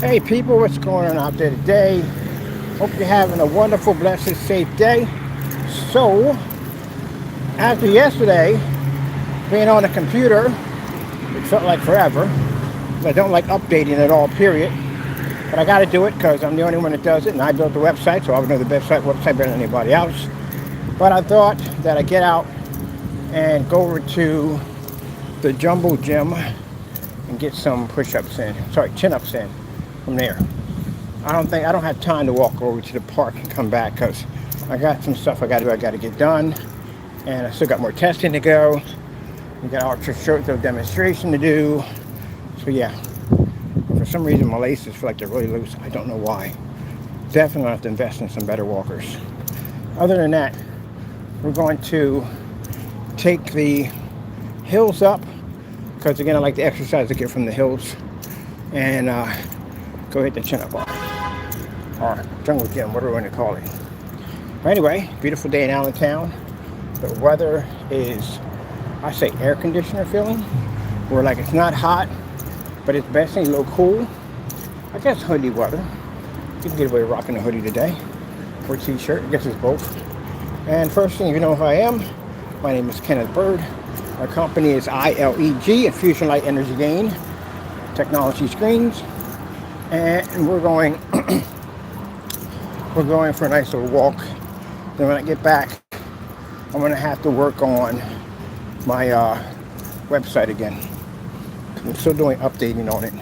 Hey people, what's going on out there today? Hope you're having a wonderful, blessed, safe day. So, after yesterday, being on the computer, it felt like forever. I don't like updating at all, period. But I got to do it because I'm the only one that does it, and I built the website, so I would know the website better than anybody else. But I thought that I'd get out and go over to the Jumbo Gym and get some chin-ups in from there. I don't have time to walk over to the park and come back because I got some stuff I got to get done, and I still got more testing to go. We got Ultra Short demonstration to do. So yeah, for some reason my laces feel like they're really loose. I don't know why. Definitely gonna have to invest in some better walkers. Other than that, we're going to take the hills up because again I like to exercise to get from the hills and go hit the chin up bar or jungle gym, whatever you want to call it. But anyway, beautiful day in Allentown. The weather is, I say, air conditioner feeling, where like it's not hot, but it's basically a little cool. I guess hoodie weather. You can get away with rocking a hoodie today, or a t-shirt. I guess it's both. And first thing, you know who I am. My name is Kenneth Bird. Our company is ILEG, Infusion Light Energy Gain Technology Screens, and we're going for a nice little walk. Then when I get back, I'm gonna have to work on my website again. I'm still doing updating on it.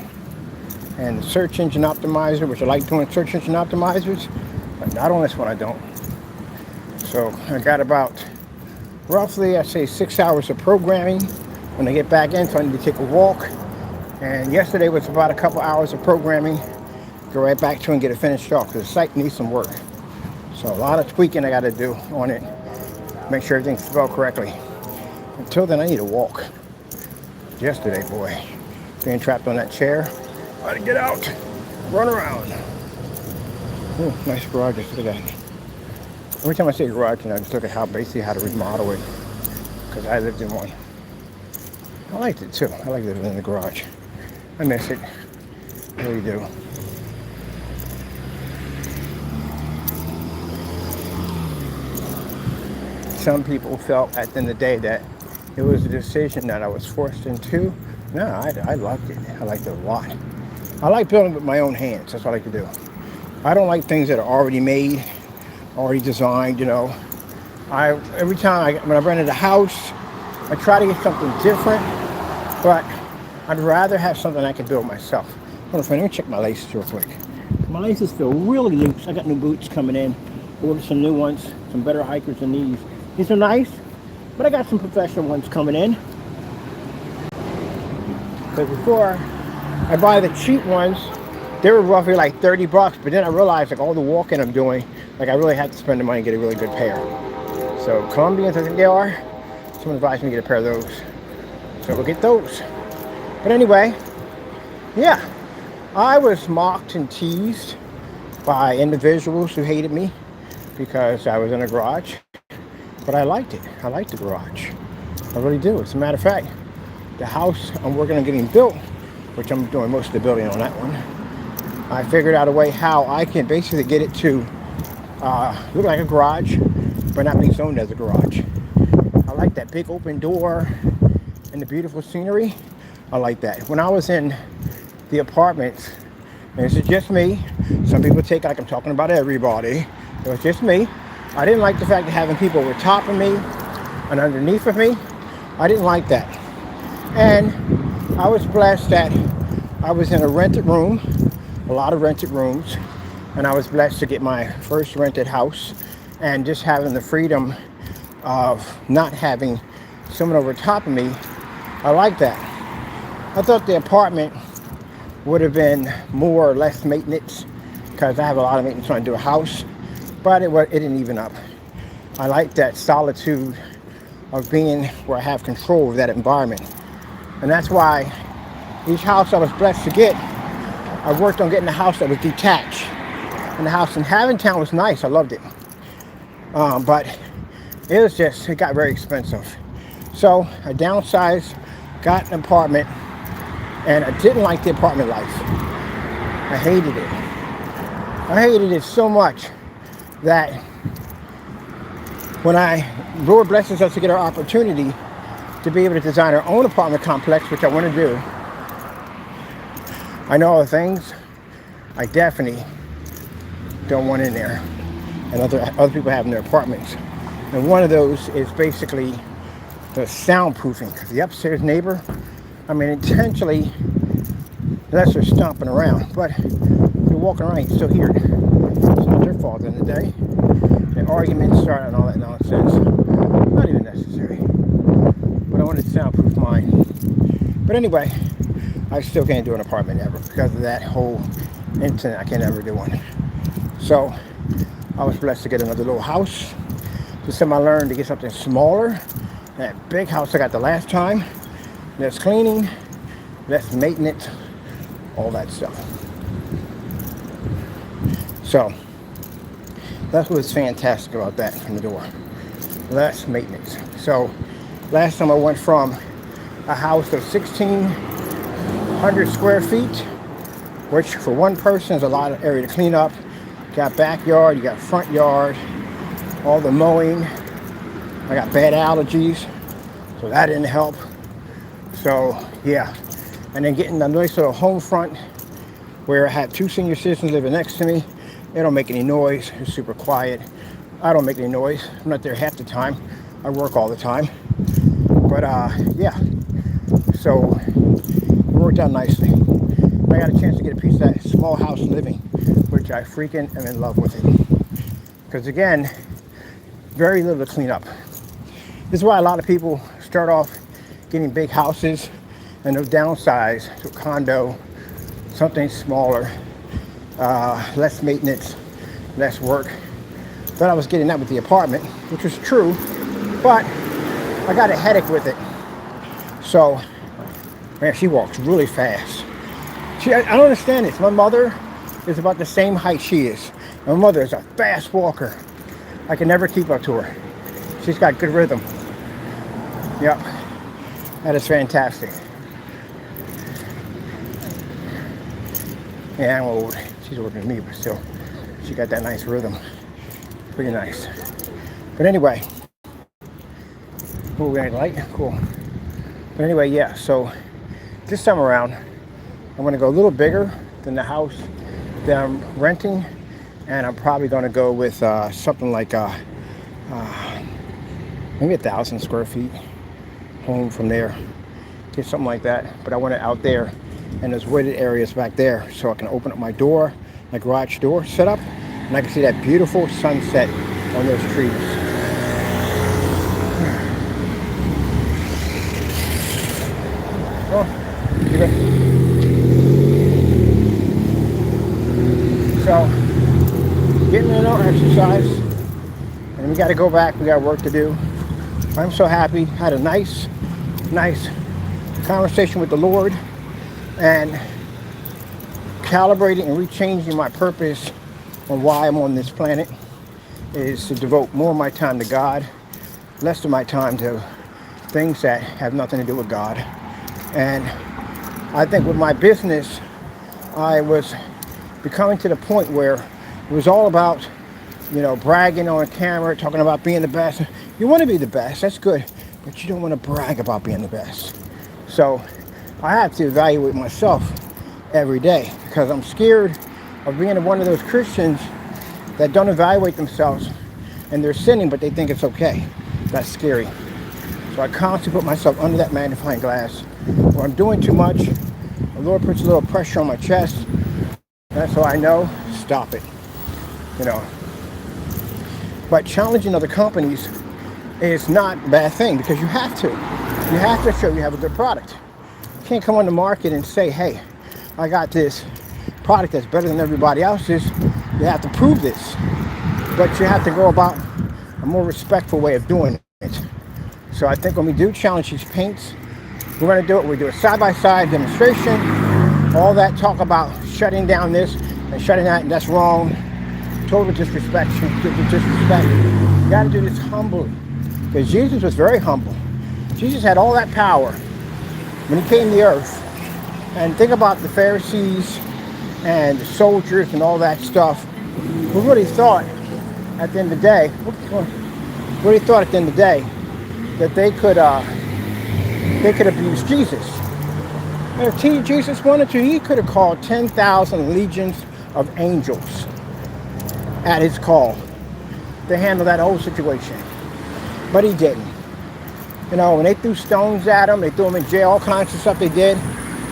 And the search engine optimizer, which I like doing search engine optimizers, but not on this one, I don't. So I got about roughly, I'd say 6 hours of programming. When I get back in, so I need to take a walk. And yesterday was about a couple hours of programming. Go right back to it and get it finished off because the site needs some work. So a lot of tweaking I got to do on it. Make sure everything's spelled correctly. Until then, I need a walk. Yesterday, boy, being trapped on that chair. I had to get out, run around. Ooh, nice garage, just look at that. Every time I say garage, I just look at how to remodel it, because I lived in one. I liked it too. I like living in the garage. I miss it. I really do. Some people felt at the end of the day that it was a decision that I was forced into. No, I liked it. I liked it a lot. I like building with my own hands. That's what I like to do. I don't like things that are already made, already designed, Every time when I rented a house, I try to get something different, but I'd rather have something I can build myself. Hold on, let me check my laces real quick. My laces feel really loose. I got new boots coming in. Ordered some new ones, some better hikers than these. These are nice, but I got some professional ones coming in. But before I buy the cheap ones, they were roughly like 30 bucks, but then I realized like all the walking I'm doing, like I really had to spend the money to get a really good pair. So Colombians, I think they are. Someone advised me to get a pair of those. So we'll get those. But anyway, yeah, I was mocked and teased by individuals who hated me because I was in a garage. But I liked it. I liked the garage. I really do. As a matter of fact, the house I'm working on getting built, which I'm doing most of the building on that one, I figured out a way how I can basically get it to look like a garage, but not be zoned as a garage. I like that big open door and the beautiful scenery. I like that. When I was in the apartments, and this is just me, some people take it like I'm talking about everybody. It was just me. I didn't like the fact that having people over top of me and underneath of me. I didn't like that. And I was blessed that I was in a rented room, a lot of rented rooms, and I was blessed to get my first rented house and just having the freedom of not having someone over top of me. I like that. I thought the apartment would have been more or less maintenance because I have a lot of maintenance when I do a house, but it didn't even up. I like that solitude of being where I have control of that environment. And that's why each house I was blessed to get, I worked on getting a house that was detached. And the house in Havontown was nice. I loved it. But it got very expensive. So I downsized, got an apartment, and I didn't like the apartment life. I hated it. I hated it so much that when Lord blesses us to get our opportunity to be able to design our own apartment complex, which I want to do, I know all the things I definitely don't want in there, and other people have in their apartments. And one of those is basically the soundproofing, because the upstairs neighbor, I mean, intentionally, unless they're stomping around, but they're walking around, you can still hear it. It's not their fault in the day. The arguments start and all that nonsense. Not even necessary. But I wanted to soundproof mine. But anyway, I still can't do an apartment ever because of that whole incident. I can't ever do one. So I was blessed to get another little house. This time I learned to get something smaller. That big house I got the last time. Less cleaning, less maintenance, all that stuff. So that's what's fantastic about that from the door. Less maintenance. So last time I went from a house of 1,600 square feet, which for one person is a lot of area to clean up. You got backyard, you got front yard, all the mowing. I got bad allergies, so that didn't help. So yeah, and then getting a nice little home front where I had 2 senior citizens living next to me. They don't make any noise. It's super quiet. I don't make any noise. I'm not there half the time. I work all the time. But yeah, so it worked out nicely. I got a chance to get a piece of that small house living, which I freaking am in love with it. Because again, very little to clean up. This is why a lot of people start off getting big houses and they'll downsize to a condo, something smaller, less maintenance, less work. Thought I was getting that with the apartment, which was true, but I got a headache with it. So, man, she walks really fast. I don't understand this. My mother is about the same height she is. My mother is a fast walker. I can never keep up to her. She's got good rhythm. Yep, that is fantastic. Yeah, I'm old. She's older than me, but still, she got that nice rhythm. Pretty nice. But anyway, oh, we got light? Cool. But anyway, yeah, so this time around, I'm going to go a little bigger than the house that I'm renting, and I'm probably going to go with something like maybe 1,000 square feet home from there. Get something like that, but I want it out there, and there's wooded areas back there, so I can open up my door, my garage door set up, and I can see that beautiful sunset on those trees. Oh, okay. So, getting a little exercise, and we got to go back. We got work to do. I'm so happy. Had a nice conversation with the Lord, and calibrating and rechanging my purpose on why I'm on this planet is to devote more of my time to God, less of my time to things that have nothing to do with God. And I think with my business, I was becoming to the point where it was all about, bragging on camera, talking about being the best. You want to be the best, that's good, but you don't want to brag about being the best. So I have to evaluate myself every day, because I'm scared of being one of those Christians that don't evaluate themselves, and they're sinning, but they think it's okay. That's scary. So I constantly put myself under that magnifying glass. When I'm doing too much, the Lord puts a little pressure on my chest. That's how I know, stop it. But challenging other companies is not a bad thing, because you have to. You have to show you have a good product. You can't come on the market and say, hey, I got this product that's better than everybody else's. You have to prove this. But you have to go about a more respectful way of doing it. So I think when we do challenge these paints, we're going to do it. We do a side-by-side demonstration. All that talk about shutting down this and shutting that, and that's wrong. Total disrespect. You got to do this humbly. Because Jesus was very humble. Jesus had all that power when he came to the earth. And think about the Pharisees and the soldiers and all that stuff, who really thought at the end of the day, that they could abuse Jesus. And if Jesus wanted to, he could have called 10,000 legions of angels at his call to handle that whole situation. But he didn't. You know, when they threw stones at him, they threw him in jail, all kinds of stuff they did.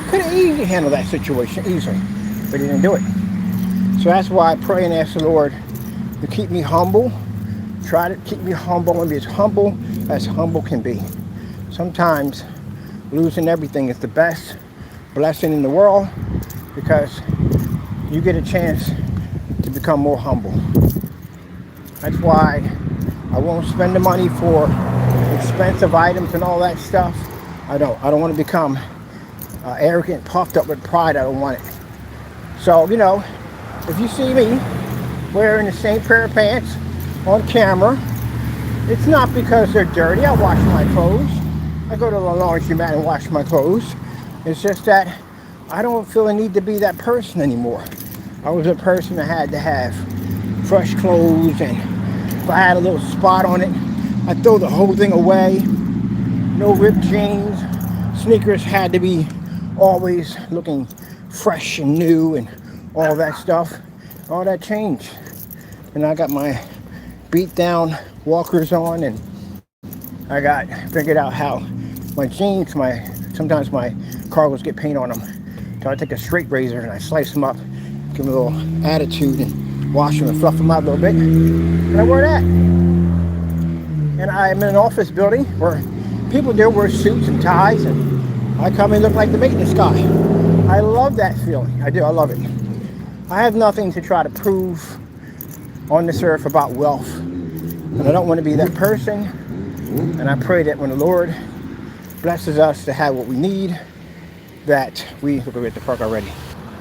Could have easily handled that situation, easily. But he didn't do it. So that's why I pray and ask the Lord to keep me humble. Try to keep me humble and be as humble can be. Sometimes losing everything is the best blessing in the world, because you get a chance to become more humble. That's why I won't spend the money for expensive items and all that stuff. I don't want to become arrogant, puffed up with pride. I don't want it. So, you know, if you see me wearing the same pair of pants on camera, it's not because they're dirty. I wash my clothes. I go to the laundromat and wash my clothes. It's just that I don't feel the need to be that person anymore. I was a person that had to have fresh clothes, and if I had a little spot on it, I'd throw the whole thing away. No ripped jeans. Sneakers had to be always looking fresh and new and all that stuff. All that changed. And I got my beat down walkers on, and I got figured out how my jeans, sometimes my cargos get paint on them. So I take a straight razor and I slice them up, give them a little attitude, and wash them and fluff them out a little bit. And I wear that. And I'm in an office building where people there wear suits and ties, and I come and look like the maintenance guy. I love that feeling. I do. I love it. I have nothing to try to prove on this earth about wealth, and I don't want to be that person. And I pray that when the Lord blesses us to have what we need, that we're at the park already.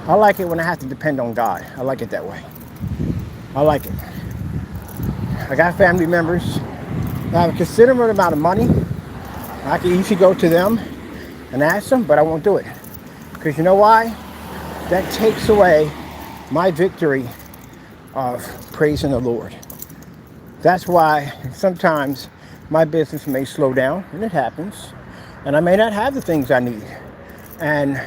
I like it when I have to depend on God. I like it that way. I like it. I got family members that have a considerable amount of money. I can easily go to them and ask them, but I won't do it. Because you know why? That takes away my victory of praising the Lord. That's why sometimes my business may slow down, and it happens, and I may not have the things I need. And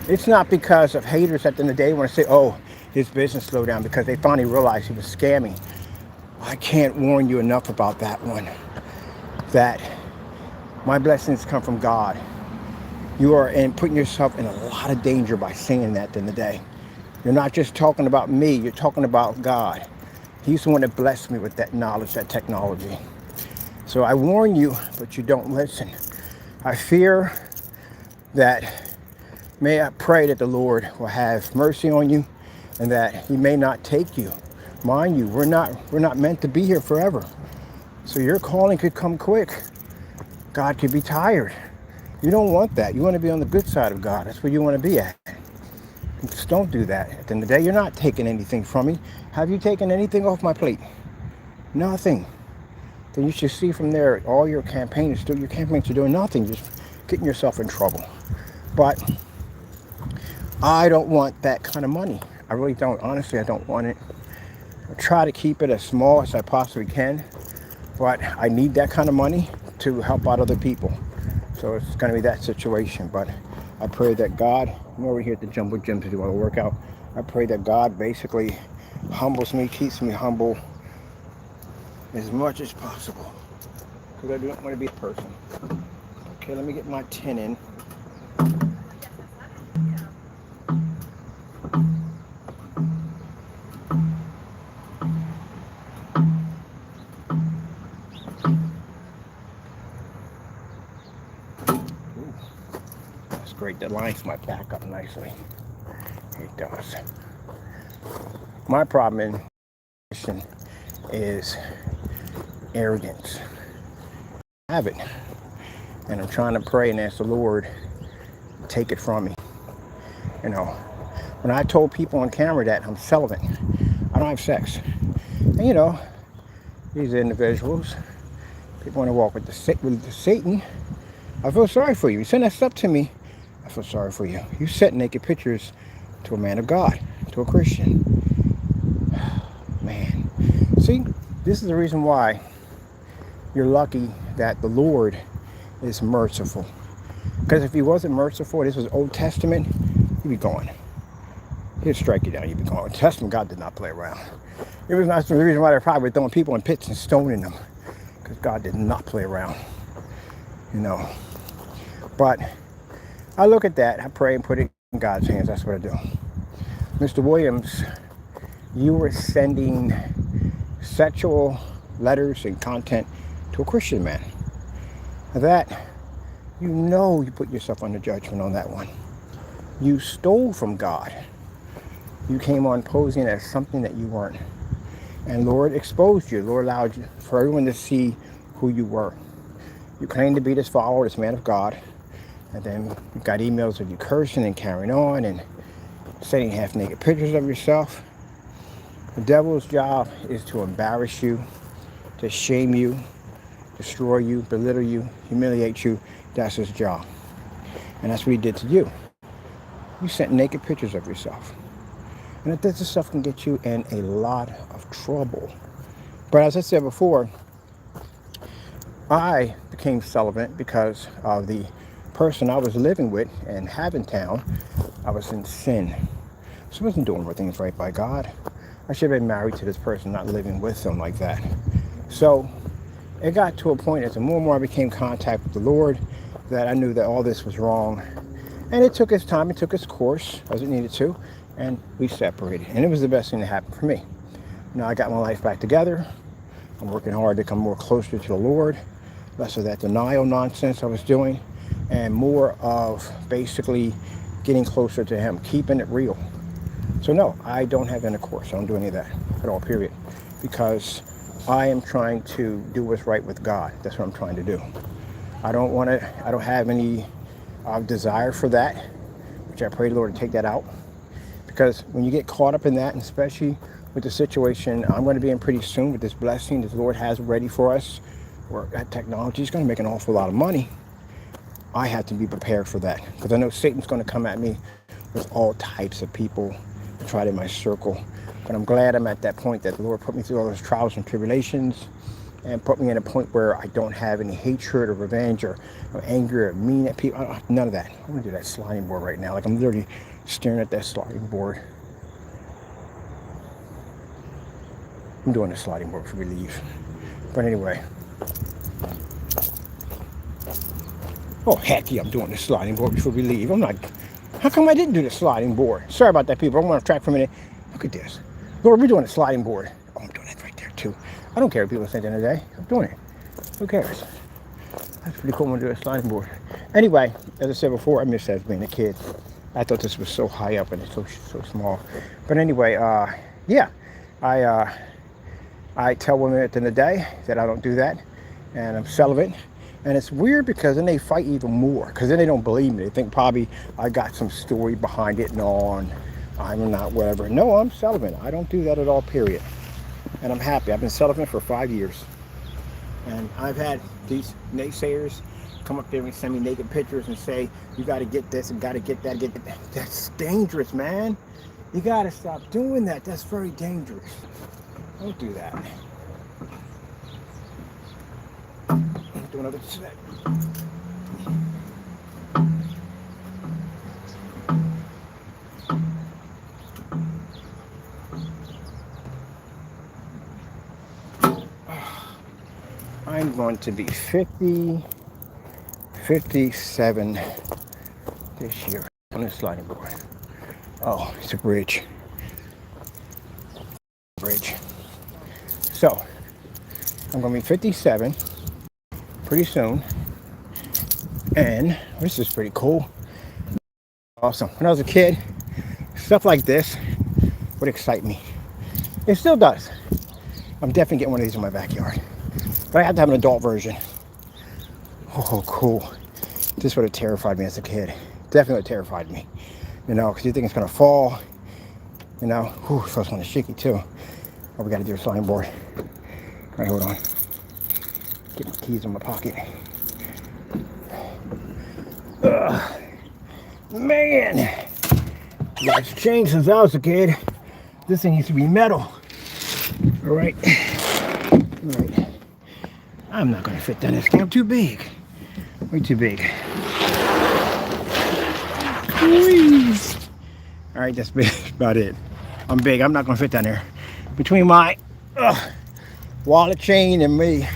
it's not because of haters at the end of the day want to say, oh, his business slowed down because they finally realized he was scamming. I can't warn you enough about that one, that my blessings come from God. You are putting yourself in a lot of danger by saying that at the end of the day. You're not just talking about me, you're talking about God. He's the one that blessed me with that knowledge, that technology. So I warn you, but you don't listen. I fear that, may I pray that the Lord will have mercy on you, and that he may not take you. Mind you, we're not meant to be here forever. So your calling could come quick. God could be tired. You don't want that. You want to be on the good side of God. That's where you want to be at. Just don't do that. At the end of the day, you're not taking anything from me. Have you taken anything off my plate? Nothing. Then you should see from there, all your campaigns are doing nothing, just getting yourself in trouble. But I don't want that kind of money. I really don't. Honestly, I don't want it. I try to keep it as small as I possibly can, but I need that kind of money to help out other people. So it's going to be that situation. But I pray that God, I'm over here at the Jumbo Gym to do a workout. I pray that God basically humbles me, keeps me humble as much as possible, because I don't want to be a person. Okay, let me get my 10 in. Ooh, that's great. That lines my back up nicely. It does. My problem in is arrogance. I have it. And I'm trying to pray and ask the Lord to take it from me. You know, when I told people on camera that I'm celibate, I don't have sex. And you know, these individuals, people want to walk with the Satan. I feel sorry for you. You send that stuff to me, I feel sorry for you. You set naked pictures to a man of God, to a Christian. Man. See, this is the reason why you're lucky that the Lord is merciful. Because if he wasn't merciful, this was Old Testament, you'd be gone. He'd strike you down, you'd be gone. Testament, God did not play around. It was not the reason why they're probably throwing people in pits and stoning them. Because God did not play around. You know. But I look at that, I pray and put it in God's hands. That's what I do. Mr. Williams, you were sending sexual letters and content to a Christian man. That, you know, you put yourself under judgment on that one. You stole from God. You came on posing as something that you weren't. And Lord exposed you. Lord allowed you for everyone to see who you were. You claimed to be this follower, this man of God. And then you got emails of you cursing and carrying on and sending half-naked pictures of yourself. The devil's job is to embarrass you, to shame you, destroy you, belittle you, humiliate you. That's his job. And that's what he did to you. You sent naked pictures of yourself. And this stuff can get you in a lot of trouble. But as I said before, I became celibate because of the person I was living with in Haventown. I was in sin. So I wasn't doing things right by God. I should have been married to this person, not living with them like that. So it got to a point as the more and more I became in contact with the Lord that I knew that all this was wrong. And it took its time, it took its course as it needed to, and we separated. And it was the best thing that happened for me. Now I got my life back together. I'm working hard to come more closer to the Lord, less of that denial nonsense I was doing, and more of basically getting closer to him, keeping it real. So no, I don't have intercourse. I don't do any of that at all, period. Because I am trying to do what's right with God. That's what I'm trying to do. I don't have any desire for that, which I pray the Lord to take that out. Because when you get caught up in that, and especially with the situation I'm going to be in pretty soon with this blessing that the Lord has ready for us, where that technology is going to make an awful lot of money, I have to be prepared for that. Because I know Satan's going to come at me with all types of people tried in my circle. But I'm glad I'm at that point that the Lord put me through all those trials and tribulations and put me in a point where I don't have any hatred or revenge or anger or mean at people. None of that. I'm going to do that sliding board right now. Like I'm literally staring at that sliding board. I'm doing the sliding board before we leave. But anyway. Oh, heck yeah, I'm doing the sliding board before we leave. I'm like, how come I didn't do the sliding board? Sorry about that, people. I want to track for a minute. Look at this. Lord, we're doing the sliding board. Oh, I'm doing it right there, too. I don't care what people say at the end of the day. I'm doing it. Who cares? That's pretty cool when I do a sliding board. Anyway, as I said before, I miss that as being a kid. I thought this was so high up and it's so small. But anyway, yeah. I tell women at the end of the day that I don't do that. And I'm celibate. And it's weird because then they fight even more. Because then they don't believe me. They think probably I got some story behind it and all. And I'm not whatever. No, I'm celibate. I don't do that at all, period. And I'm happy. I've been celibate for 5 years. And I've had these naysayers come up there and send me naked pictures and say, you got to get this and got to get that, get that. That's dangerous, man. You got to stop doing that. That's very dangerous. Don't do that. Do another set. I'm going to be 57 this year on this sliding board. Oh, it's a bridge. So, I'm going to be 57 pretty soon. And this is pretty cool. Awesome. When I was a kid, stuff like this would excite me. It still does. I'm definitely getting one of these in my backyard. But I have to have an adult version. Oh, cool. This would have terrified me as a kid. Definitely terrified me. You know, because you think it's going to fall. You know, whew, so it's kind of shaky too. Oh, we got to do a sliding board. All right, hold on. Get my keys in my pocket. Man. Yeah, it's changed since I was a kid. This thing used to be metal. All right. All right. I'm not going to fit down this thing. I'm too big. Way too big. Whee! All right, that's about it. I'm big. I'm not going to fit down there. Between my wallet chain and me.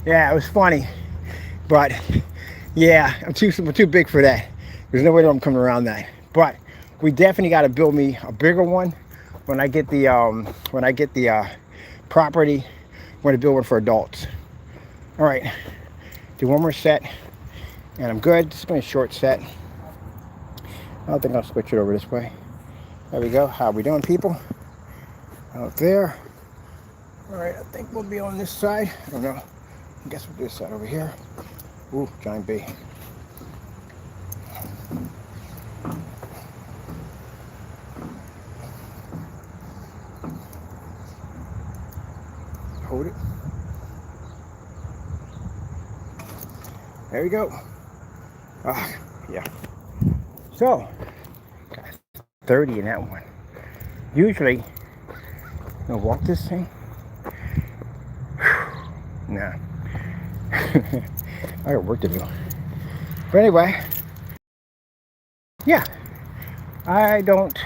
Yeah, it was funny. But, yeah, I'm too big for that. There's no way that I'm coming around that. But we definitely got to build me a bigger one when I get the property. I'm going to build one for adults. All right, do one more set, and I'm good. Just going to short set. I don't think I'll switch it over this way. There we go. How are we doing, people? Out there. All right, I think we'll be on this side. I don't know. I guess we'll do this side over here. Ooh, giant bee. Hold it. There we go. Yeah. So, got 30 in that one. Usually, I'll walk this thing. Nah. I got work to do. But anyway, yeah. I don't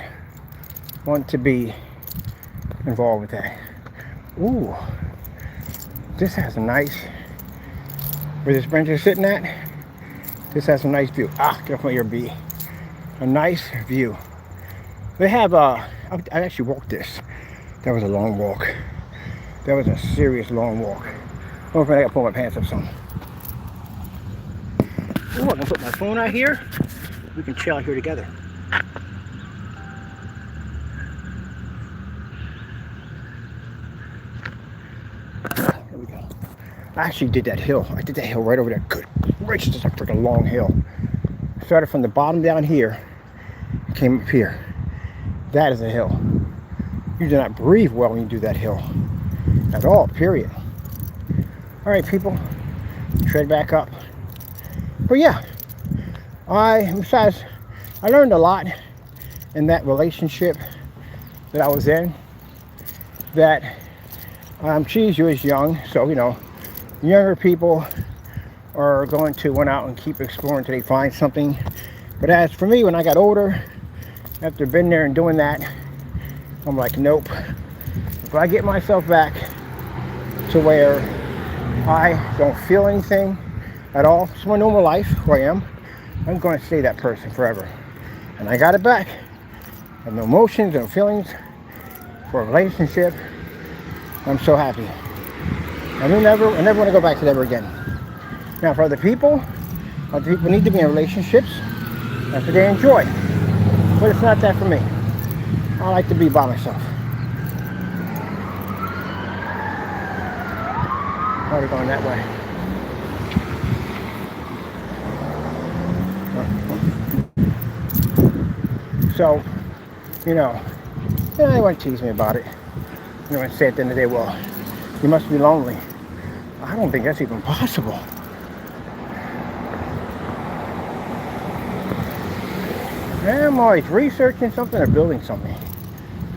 want to be involved with that. Ooh. This has a nice, where this bench is sitting at, this has a nice view. Get off my ear, bee. A nice view. They have, I actually walked this. That was a long walk. That was a serious long walk. Oh, I gotta pull my pants up some. Ooh, I can put my phone out here. We can chill out here together. There we go. I actually did that hill. I did that hill right over there. Good gracious, it's a freaking long hill. Started from the bottom down here, came up here. That is a hill. You do not breathe well when you do that hill. At all, period. All right, people, tread back up. But yeah, besides, I learned a lot in that relationship that I was in. That Cheese was young, so you know, younger people are going to went out and keep exploring until they find something. But as for me, when I got older, after being there and doing that, I'm like, nope. If I get myself back to where I don't feel anything at all, it's my normal life, who I am, I'm going to stay that person forever. And I got it back. I have no emotions, no feelings for a relationship. I'm so happy. I never want to go back to that ever again. Now, for other people need to be in relationships. That's what they enjoy. But it's not that for me. I like to be by myself. Are we going that way? So, you know, they want to tease me about it. You know, and say at the end of the day, well, you must be lonely. I don't think that's even possible. I'm always researching something or building something.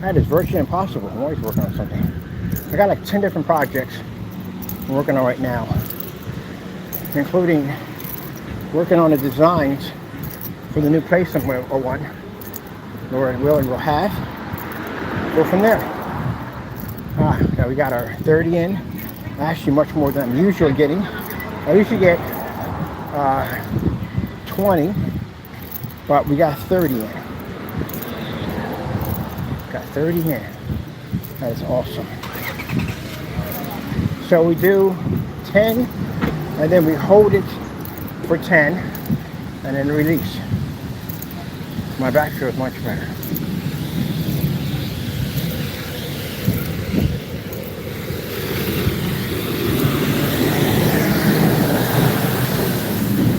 That is virtually impossible. I'm always working on something. I got like 10 different projects I'm working on right now, including working on the designs for the new place I want. Lord willing, we'll have. Go from there. Now we got our 30 in. Actually, much more than I'm usually getting. I usually get 20, but we got 30 in. Got 30 in. That is awesome. So we do 10, and then we hold it for 10, and then release. My back feels much better.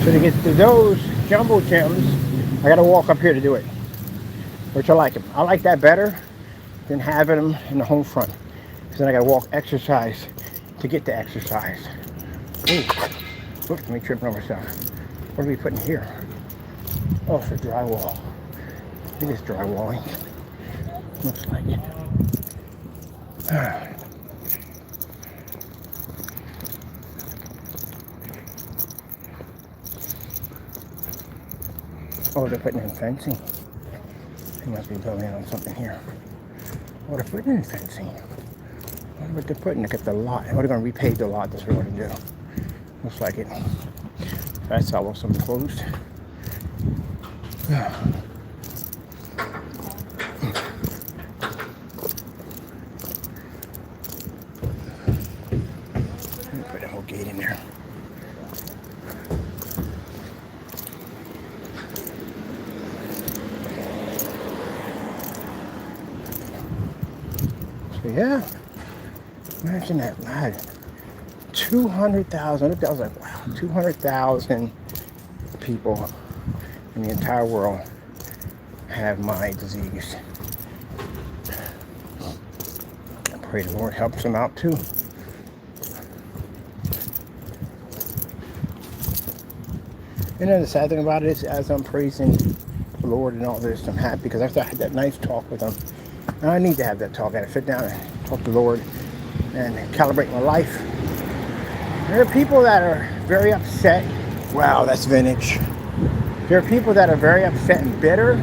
So to get to those jumbo gems, I gotta walk up here to do it, which I like them. I like that better than having them in the home front, because then I gotta walk exercise to get to exercise. Ooh, oops, me tripping over stuff. What are we putting here? Oh, for drywall. it is drywalling. Looks like it. Oh, they're putting in fencing. They must be building on something here. Oh, they're putting in fencing. I wonder what they're putting. Look at the lot. What are they going to repave the lot? That's what they're going to do. Looks like it. That's how also closed. Put a whole gate in there. So yeah, imagine that, man. 200,000. I was like, wow, 200,000 people in the entire world have my disease. I pray the Lord helps them out too. You know, the sad thing about it is, as I'm praising the Lord and all this, I'm happy because after I had that nice talk with him, and I need to have that talk. I got to sit down and talk to the Lord and calibrate my life. There are people that are very upset. Wow, that's vintage. There are people that are very upset and bitter.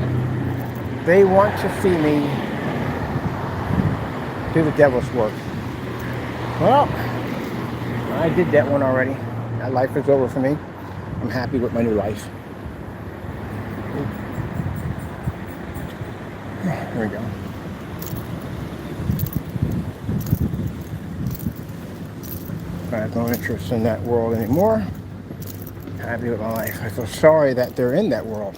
They want to see me do the devil's work. Well, I did that one already. That life is over for me. I'm happy with my new life. There we go. I have no interest in that world anymore. Happy with my life. I feel sorry that they're in that world.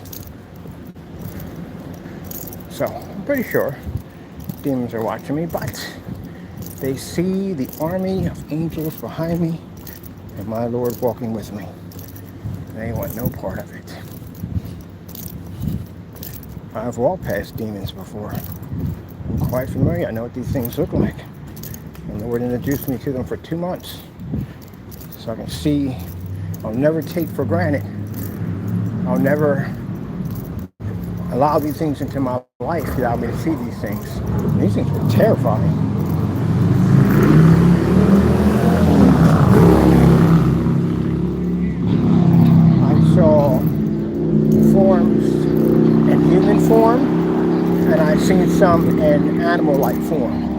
So, I'm pretty sure demons are watching me, but they see the army of angels behind me and my Lord walking with me. They want no part of it. I've walked past demons before. I'm quite familiar. I know what these things look like. And the Lord introduced me to them for 2 months. So I can see. I'll never take for granted. I'll never allow these things into my life, allow me to see these things. And these things were terrifying. I saw forms in human form, and I've seen some in animal-like form.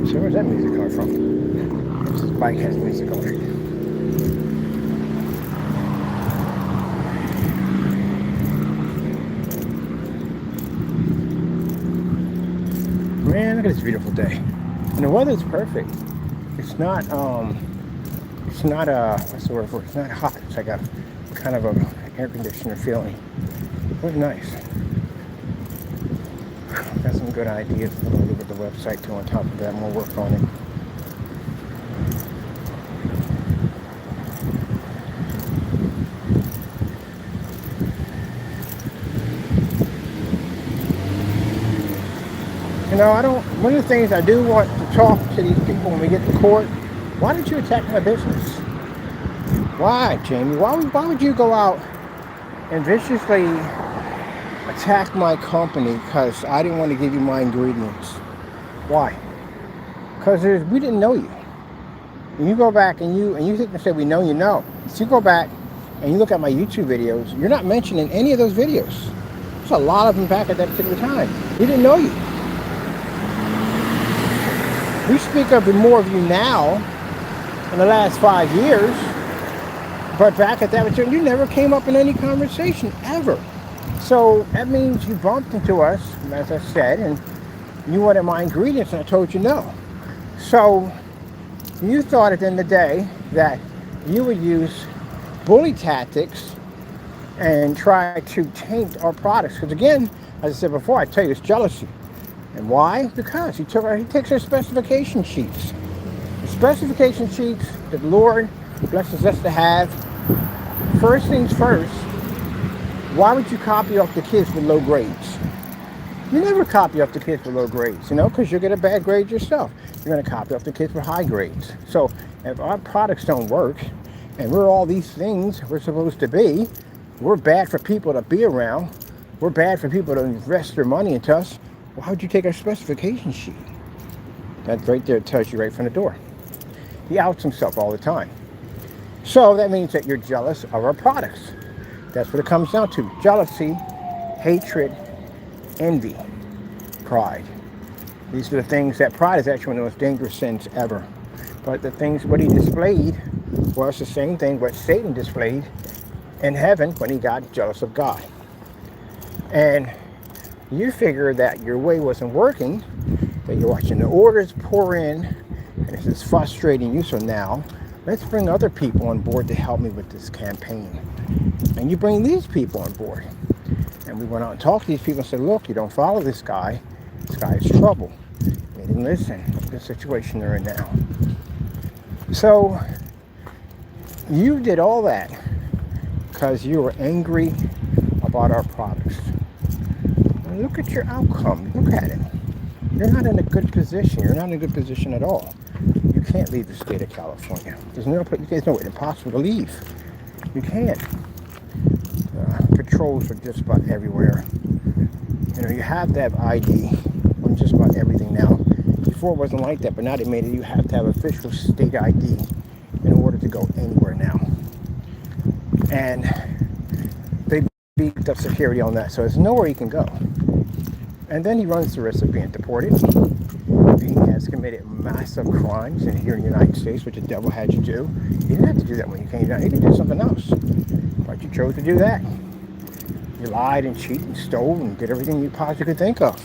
So where's that music coming from? This bike has music on it. Man, look at this beautiful day. And the weather's perfect. It's not what's the word for it? It's not hot. It's like a kind of a air conditioner feeling. Really nice. Got some good ideas with the website too. On top of that, more work on it. You know, one of the things I do want to talk to these people when we get to court, why did you attack my business? Why, Jamie? Why would you go out and viciously attack my company because I didn't want to give you my ingredients? Why? Because we didn't know you. And you go back and you think and say we know you know. So you go back and you look at my YouTube videos, you're not mentioning any of those videos. There's a lot of them back at that particular time. We didn't know you. We speak of more of you now in the last 5 years, but back at that time, you never came up in any conversation, ever. So that means you bumped into us, as I said, and you wanted my ingredients, and I told you no. So you thought at the end of the day that you would use bully tactics and try to taint our products. Because again, as I said before, I tell you, it's jealousy. And why? Because he takes our specification sheets. The specification sheets that the Lord blesses us to have. First things first, why would you copy off the kids with low grades? You never copy off the kids with low grades, because you'll get a bad grade yourself. You're going to copy off the kids with high grades. So if our products don't work, and we're all these things we're supposed to be, we're bad for people to be around, We're bad for people to invest their money into us. Well, how'd you take our specification sheet? That right there tells you right from the door. He outs himself all the time. So that means that you're jealous of our products. That's what it comes down to. Jealousy, hatred, envy, pride. These are the things that pride is actually one of the most dangerous sins ever. But the things what he displayed was the same thing what Satan displayed in heaven when he got jealous of God. And you figure that your way wasn't working, that you're watching the orders pour in, and this is frustrating you. So now, let's bring other people on board to help me with this campaign. And you bring these people on board. And we went out and talked to these people and said, look, you don't follow this guy. This guy is trouble. They didn't listen to the situation they're in now. So you did all that because you were angry about our products. And look at your outcome. Look at it. You're not in a good position. You're not in a good position at all. You can't leave the state of California. There's no way. It's impossible to leave. You can't. Patrols are just about everywhere. You know, you have to have ID on just about everything now. Before it wasn't like that, but now they made it. You have to have official state ID in order to go anywhere now. And they beefed up security on that, so there's nowhere you can go. And then he runs the risk of being deported. He has committed massive crimes here in the United States, which the devil had you do. You didn't have to do that when you came down. You could do something else. But you chose to do that. You lied and cheated and stole and did everything you possibly could think of.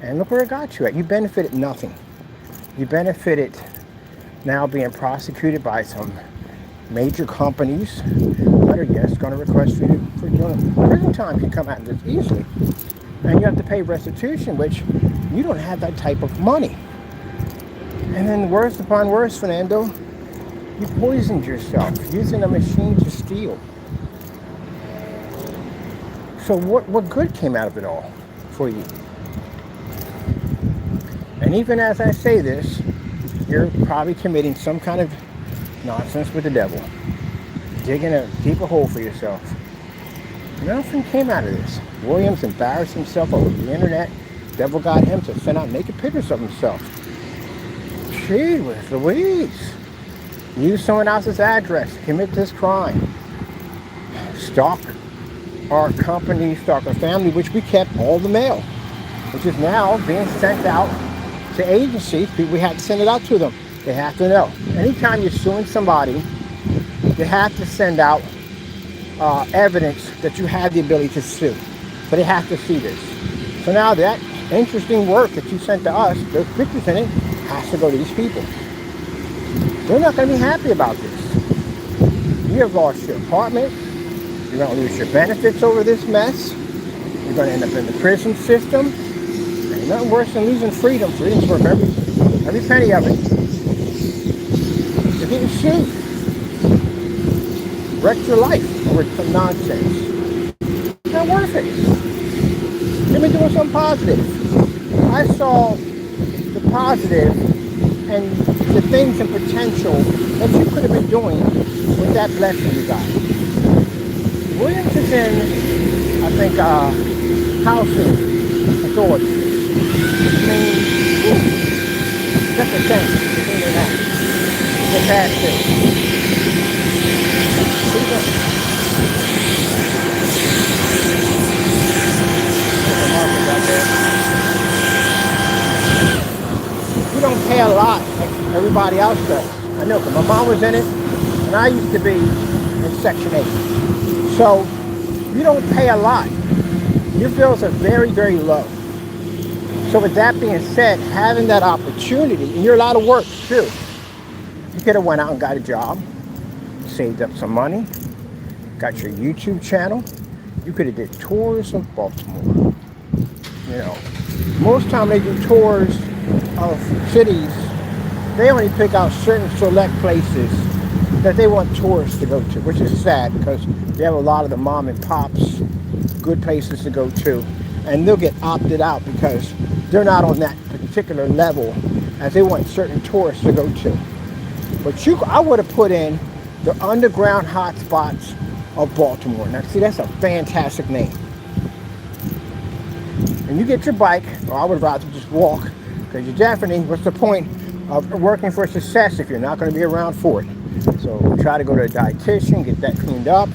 And look where it got you at. You benefited nothing. You benefited now being prosecuted by some major companies that are, yes, going to request for you for doing prison time can come out this easily. And you have to pay restitution, which you don't have that type of money. And then worse upon worse, Fernando, you poisoned yourself using a machine to steal. So what good came out of it all for you? And even as I say this, you're probably committing some kind of nonsense with the devil. Digging a deeper hole for yourself. Nothing came out of this. Williams embarrassed himself over the internet. Devil got him to send out naked pictures of himself. Gee whiz Louise. Use someone else's address to commit this crime. Stalk our company, stalk our family, which we kept all the mail, which is now being sent out to agencies. We had to send it out to them. They have to know. Anytime you're suing somebody, you have to send out evidence that you have the ability to sue. So they have to see this. So now that interesting work that you sent to us, those pictures in it, has to go to these people. They're not going to be happy about this. You have lost your apartment. You're going to lose your benefits over this mess. You're going to end up in the prison system. Ain't nothing worse than losing freedom. Freedom's worth every penny of it. You're getting sued. Wrecked your life over some nonsense. Not worth it. Let me do something positive. I saw the positive and the things and potential that you could have been doing with that blessing you got. Williams is in, I think, housing authority. I mean, just a sense between the that. Get past this. You don't pay a lot like everybody else does. I know, because my mom was in it, and I used to be in Section 8. So, you don't pay a lot. Your bills are very, very low. So with that being said, having that opportunity, and you're allowed to work too. You could have went out and got a job, saved up some money, got your YouTube channel. You could have did tours of Baltimore. You know, most time they do tours of cities, they only pick out certain select places that they want tourists to go to, which is sad because they have a lot of the mom and pops, good places to go to, and they'll get opted out because they're not on that particular level as they want certain tourists to go to. But I would have put in the underground hotspots of Baltimore. Now, see, that's a fantastic name. and you get your bike, or I would rather just walk, because you definitely, what's the point of working for success if you're not going to be around for it? So try to go to a dietitian, get that cleaned up,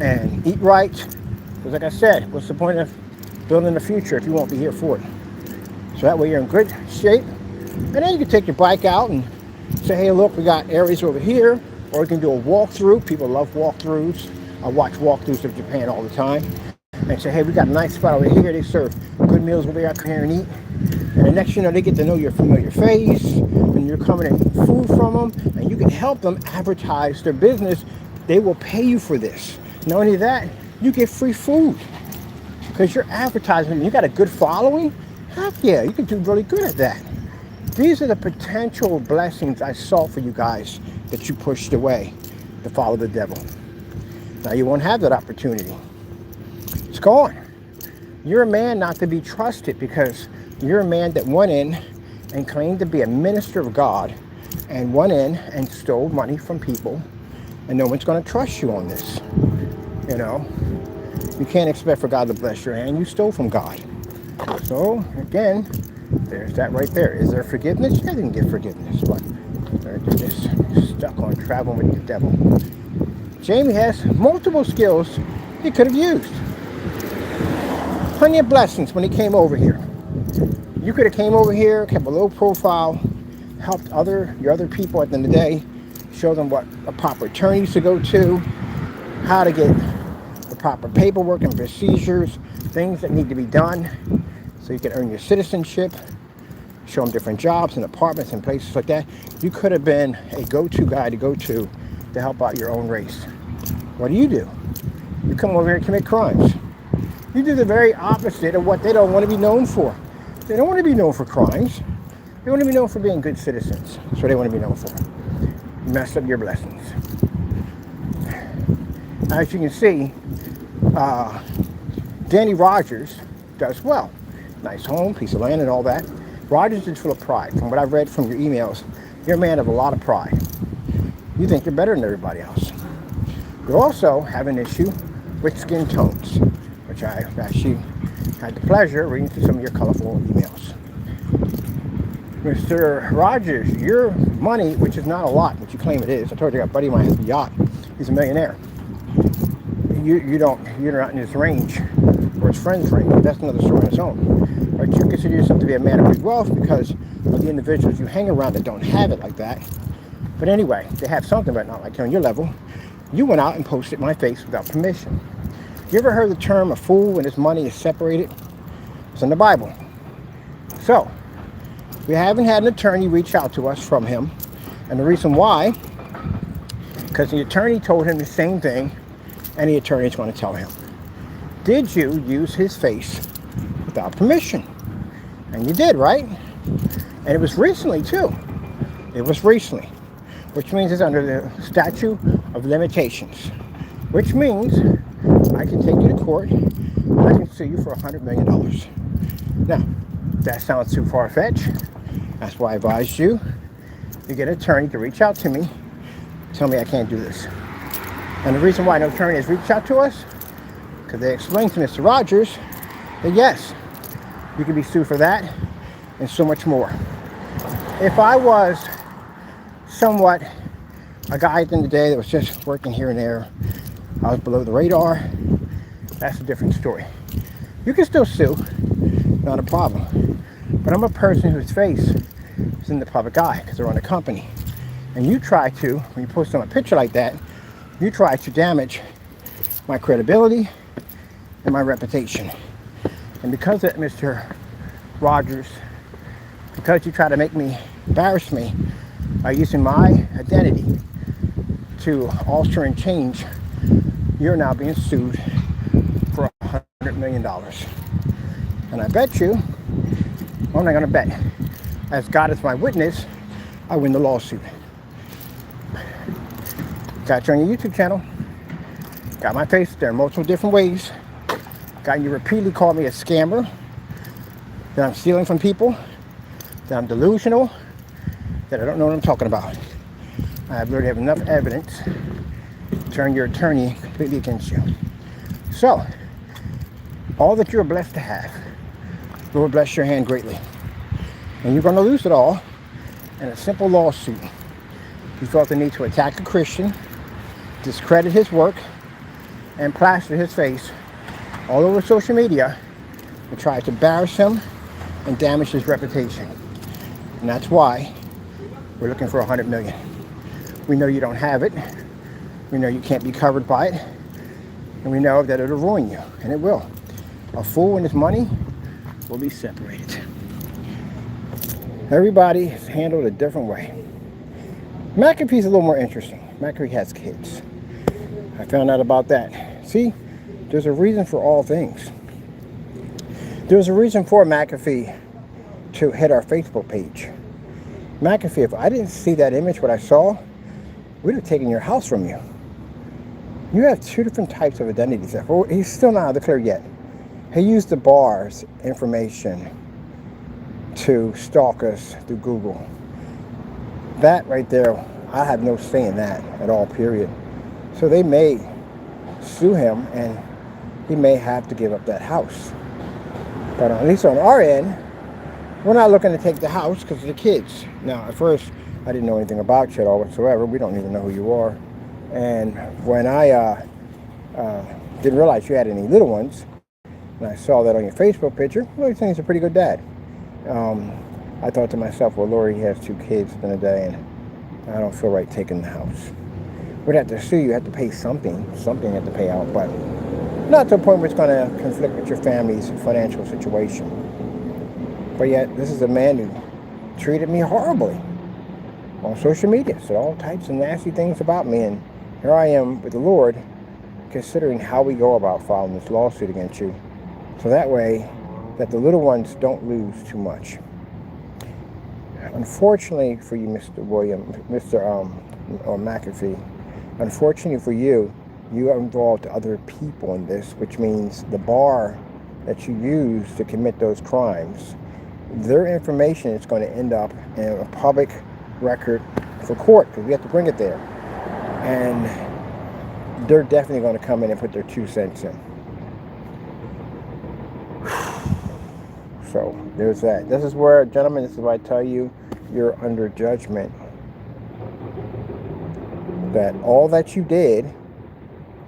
and eat right. Because like I said, what's the point of building the future if you won't be here for it? So that way you're in good shape. And then you can take your bike out and say, hey, look, we got areas over here. Or you can do a walkthrough. People love walkthroughs. I watch walkthroughs of Japan all the time. And say, hey, we got a nice spot over here. They serve good meals over there. Come here and eat. And the next you know, they get to know your familiar face. And you're coming in food from them. And you can help them advertise their business. They will pay you for this. Not only that, you get free food. Because you're advertising. You got a good following. Heck yeah, you can do really good at that. These are the potential blessings I saw for you guys that you pushed away to follow the devil. Now you won't have that opportunity. It's gone. You're a man not to be trusted because you're a man that went in and claimed to be a minister of God and went in and stole money from people, and no one's going to trust you on this. You know, you can't expect for God to bless your hand. You stole from God. So again, there's that right there. Is there forgiveness? Yeah, they can get forgiveness, but they're just stuck on traveling with the devil. Jamie has multiple skills he could have used. Plenty of blessings when he came over here. You could have came over here, kept a low profile, helped your other people at the end of the day, show them what a proper attorneys to go to, how to get the proper paperwork and procedures, things that need to be done so you can earn your citizenship, show them different jobs and apartments and places like that. You could have been a go-to guy to go to help out your own race. What do? You come over here and commit crimes. You do the very opposite of what they don't want to be known for. They don't want to be known for crimes. They want to be known for being good citizens. That's what they want to be known for. You messed up your blessings. As you can see, Danny Rogers does well. Nice home, piece of land and all that. Rogers is full of pride. From what I've read from your emails, you're a man of a lot of pride. You think you're better than everybody else. You also have an issue with skin tones, which I actually had the pleasure of reading through some of your colorful emails. Mr. Rogers, your money, which is not a lot, which you claim it is. I told you, a buddy of mine has a yacht. He's a millionaire. You're not in his range or his friend's range. That's another story on its own. But you consider yourself to be a man of great wealth because of the individuals you hang around that don't have it like that. But anyway, they have something, but not like on your level. You went out and posted my face without permission. You ever heard the term a fool when his money is separated? It's in the Bible. So, we haven't had an attorney reach out to us from him. And the reason why, because the attorney told him the same thing any attorney is going to tell him. Did you use his face without permission? And you did, right? And it was recently too. It was recently, which means it's under the statute of limitations, which means I can take you to court and I can sue you for $100 million. Now, that sounds too far-fetched. That's why I advised you to get an attorney to reach out to me, tell me I can't do this. And the reason why no attorney has reached out to us, because they explained to Mr. Rogers that yes, you can be sued for that and so much more. If I was somewhat a guy at the end of the day that was just working here and there, I was below the radar, that's a different story. You can still sue, not a problem. But I'm a person whose face is in the public eye because they're on a company. And you try to, when you post on a picture like that, you try to damage my credibility and my reputation. And because of that, Mr. Rogers, because you try to embarrass me by using my identity to alter and change, you're now being sued for $100 million. And I bet you, I'm not going to bet, as God is my witness, I win the lawsuit. Got you on your YouTube channel. Got my face there in multiple different ways. Got you repeatedly called me a scammer, that I'm stealing from people, that I'm delusional, that I don't know what I'm talking about. I literally have enough evidence to turn your attorney completely against you. So, all that you're blessed to have, Lord bless your hand greatly. And you're going to lose it all in a simple lawsuit. You felt the need to attack a Christian, discredit his work, and plaster his face all over social media and try to embarrass him and damage his reputation. And that's why we're looking for $100 million. We know you don't have it. We know you can't be covered by it. And we know that it'll ruin you, and it will. A fool and his money will be separated. Everybody is handled a different way. McAfee's a little more interesting. McAfee has kids. I found out about that. See, there's a reason for all things. There's a reason for McAfee to hit our Facebook page. McAfee, if I didn't see that image, what I saw, we'd have taken your house from you. You have two different types of identity theft. Well, he's still not declared yet. He used the bar's information to stalk us through Google. That right there, I have no say in that at all, period. So they may sue him and he may have to give up that house. But at least on our end, we're not looking to take the house because of the kids. Now, at first, I didn't know anything about you at all whatsoever. We don't even know who you are. And when I didn't realize you had any little ones, and I saw that on your Facebook picture, well, I think he's a pretty good dad. I thought to myself, well, Lori has 2 kids in a day, and I don't feel right taking the house. We'd have to sue you, have to pay something you have to pay out, but not to a point where it's going to conflict with your family's financial situation. But yet, this is a man who treated me horribly on social media, said all types of nasty things about me, and here I am with the Lord, considering how we go about filing this lawsuit against you, so that way that the little ones don't lose too much. Unfortunately for you, Mr. McAfee, unfortunately for you, you are involved other people in this, which means the bar that you use to commit those crimes, their information is going to end up in a public record for court, because we have to bring it there. And they're definitely going to come in and put their 2 cents in. So there's that. This is where, gentlemen, this is why I tell you, you're under judgment. That all that you did,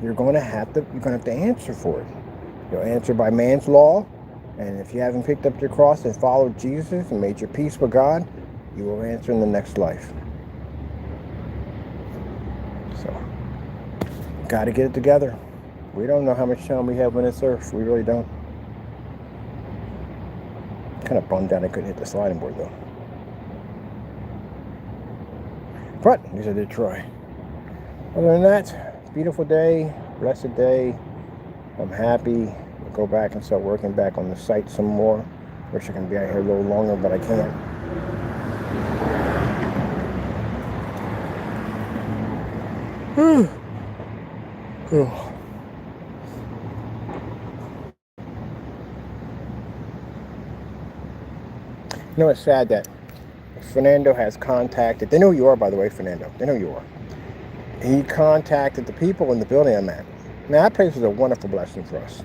you're going to have to answer for it. You'll answer by man's law, and if you haven't picked up your cross and followed Jesus and made your peace with God, you will answer in the next life. So, got to get it together. We don't know how much time we have on this earth. We really don't. Kind of bummed out I couldn't hit the sliding board though. But at least I did try. Other than that, beautiful day, blessed day. I'm happy. I'll go back and start working back on the site some more. Wish I can be out here a little longer, but I can't. Oh. You know, it's sad that Fernando has contacted, they know who you are, by the way, Fernando. They know who you are. He contacted the people in the building I'm at. Now, that place was a wonderful blessing for us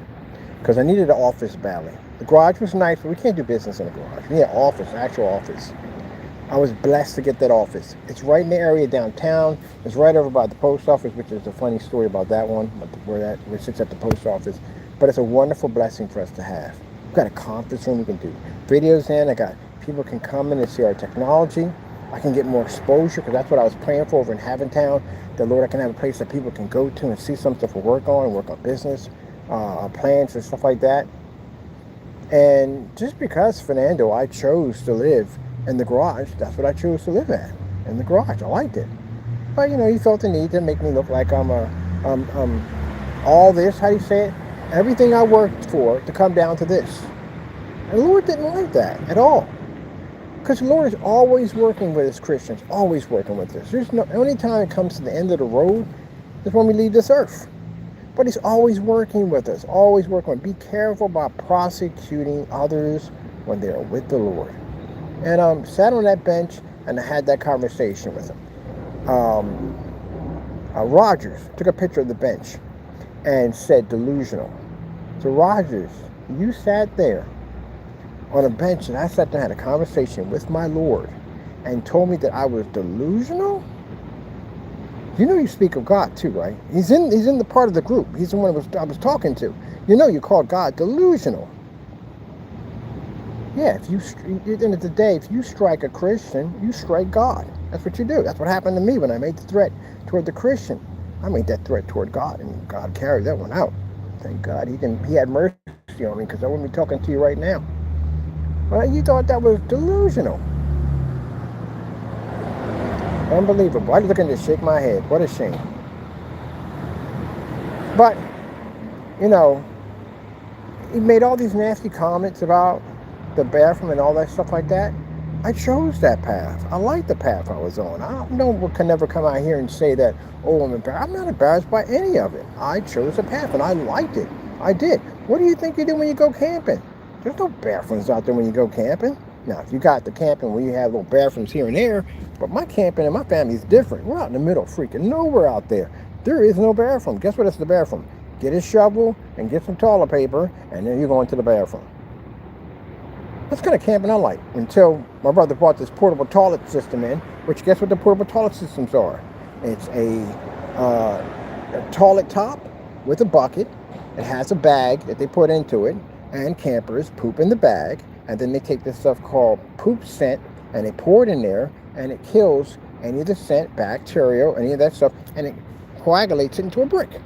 because I needed an office badly. The garage was nice, but we can't do business in a garage. We need an office, an actual office. I was blessed to get that office. It's right in the area downtown. It's right over by the post office, which is a funny story about that one, where it sits at the post office. But it's a wonderful blessing for us to have. We've got a conference room. We can do videos in. People can come in and see our technology. I can get more exposure because that's what I was praying for over in Haventown. The Lord, I can have a place that people can go to and see some stuff we work on business, plans and stuff like that. And just because, Fernando, I chose to live in the garage, that's what I chose to live in the garage. I liked it. But, he felt the need to make me look like I'm all this, how do you say it? Everything I worked for to come down to this. And the Lord didn't like that at all. Because the Lord is always working with us Christians, always working with us. There's no only time it comes to the end of the road is when we leave this earth. But he's always working with us, always working with us. Be careful about prosecuting others when they are with the Lord. And sat on that bench and I had that conversation with him. Rogers took a picture of the bench and said delusional. So Rogers, you sat there on a bench, and I sat there and had a conversation with my Lord and told me that I was delusional. You know you speak of God too, right? He's in the part of the group. He's the one I was talking to. You know you call God delusional. Yeah, at the end of the day, if you strike a Christian, you strike God. That's what you do. That's what happened to me when I made the threat toward the Christian. I made that threat toward God, and God carried that one out. Thank God He had mercy on me, because I wouldn't be talking to you right now. Well, you thought that was delusional. Unbelievable. I look at this, shake my head. What a shame. But, you know, he made all these nasty comments about the bathroom and all that stuff like that. I chose that path. I like the path I was on. I can never come out here and say that, oh, I'm embarrassed. I'm not embarrassed by any of it. I chose a path and I liked it. I did. What do you think you do when you go camping? There's no bathrooms out there when you go camping. Now, if you got the camping where you have little bathrooms here and there, but my camping and my family is different. We're out in the middle, freaking nowhere out there. There is no bathroom. Guess what is the bathroom? Get a shovel and get some toilet paper, and then you're going to the bathroom. That's kind of camping I like, until my brother brought this portable toilet system in, which guess what the portable toilet systems are? It's a toilet top with a bucket. It has a bag that they put into it, and campers poop in the bag, and then they take this stuff called poop scent, and they pour it in there, and it kills any of the scent, bacteria, any of that stuff, and it coagulates it into a brick.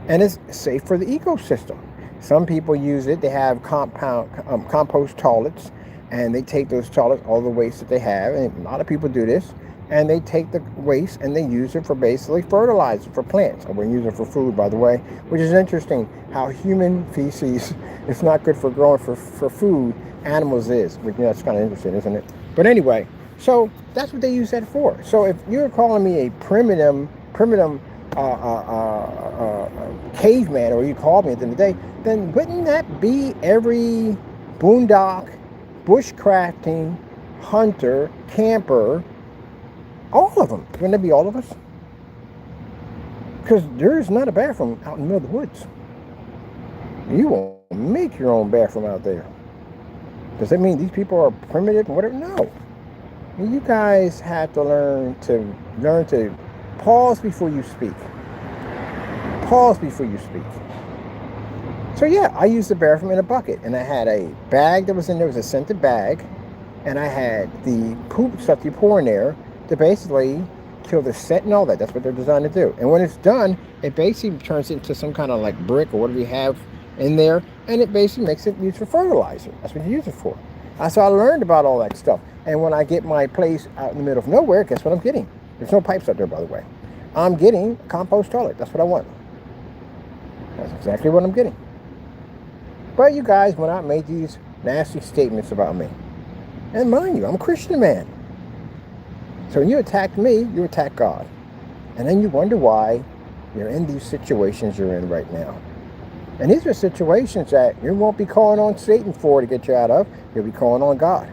And it's safe for the ecosystem. Some people use it. They have compost toilets, and they take those toilets, all the waste that they have, and a lot of people do this, and they take the waste and they use it for basically fertilizer for plants. I wouldn't use it for food, by the way, which is interesting how human feces is not good for growing for food. Animals is, which that's kind of interesting, isn't it? But anyway, so that's what they use that for. So if you're calling me a primitive caveman, or you called me at the end of the day, then wouldn't that be every boondock, bushcrafting, hunter, camper, all of them? Wouldn't it be all of us? Because there is not a bathroom out in the middle of the woods. You won't make your own bathroom out there. Does that mean these people are primitive and whatever? No. You guys have to learn to pause before you speak. Pause before you speak. So yeah, I used the bathroom in a bucket, and I had a bag that was in there. It was a scented bag, and I had the poop stuff you pour in there to basically kill the scent and all that. That's what they're designed to do. And when it's done, it basically turns it into some kind of like brick or whatever you have in there, and it basically makes it used for fertilizer. That's what you use it for. So I learned about all that stuff. And when I get my place out in the middle of nowhere, guess what I'm getting? There's no pipes out there, by the way. I'm getting a compost toilet. That's what I want. That's exactly what I'm getting. But you guys went out and made these nasty statements about me. And mind you, I'm a Christian man. So when you attack me, you attack God. And then you wonder why you're in these situations you're in right now. And these are situations that you won't be calling on Satan for to get you out of. You'll be calling on God.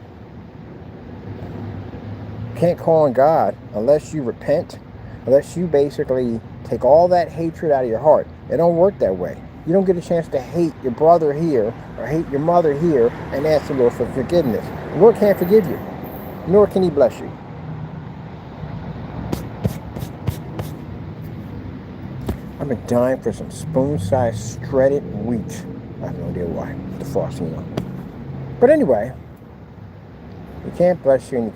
You can't call on God unless you repent, unless you basically take all that hatred out of your heart. It don't work that way. You don't get a chance to hate your brother here or hate your mother here and ask the Lord for forgiveness. The Lord can't forgive you, nor can He bless you. I've been dying for some spoon-sized shredded wheat. I have no idea why. The frosting on. But anyway, He can't bless you, and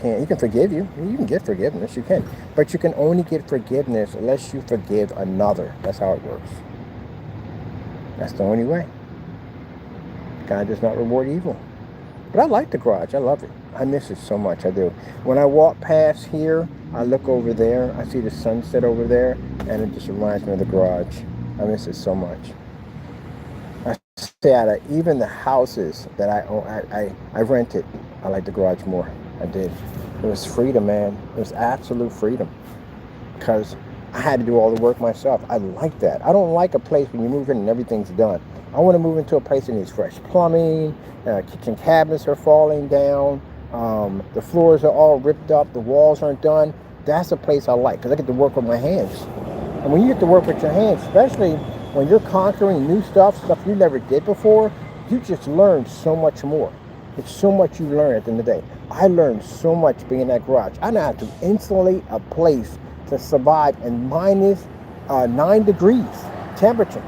He can forgive you. You can get forgiveness, you can. But you can only get forgiveness unless you forgive another. That's how it works. That's the only way. God does not reward evil. But I like the garage. I love it. I miss it so much. I do. When I walk past here, I look over there. I see the sunset over there, and it just reminds me of the garage. I miss it so much. I say out of even the houses that I own, I rented, I like the garage more. I did. It was freedom, man. It was absolute freedom. Because I had to do all the work myself. I like that. I don't like a place when you move in and everything's done. I want to move into a place that needs fresh plumbing, kitchen cabinets are falling down, the floors are all ripped up, the walls aren't done. That's a place I like, because I get to work with my hands. And when you get to work with your hands, especially when you're conquering new stuff you never did before, you just learn so much more. It's so much you learn at the end of the day. I learned so much being in that garage. I know how to insulate a place to survive in minus 9 degrees temperature,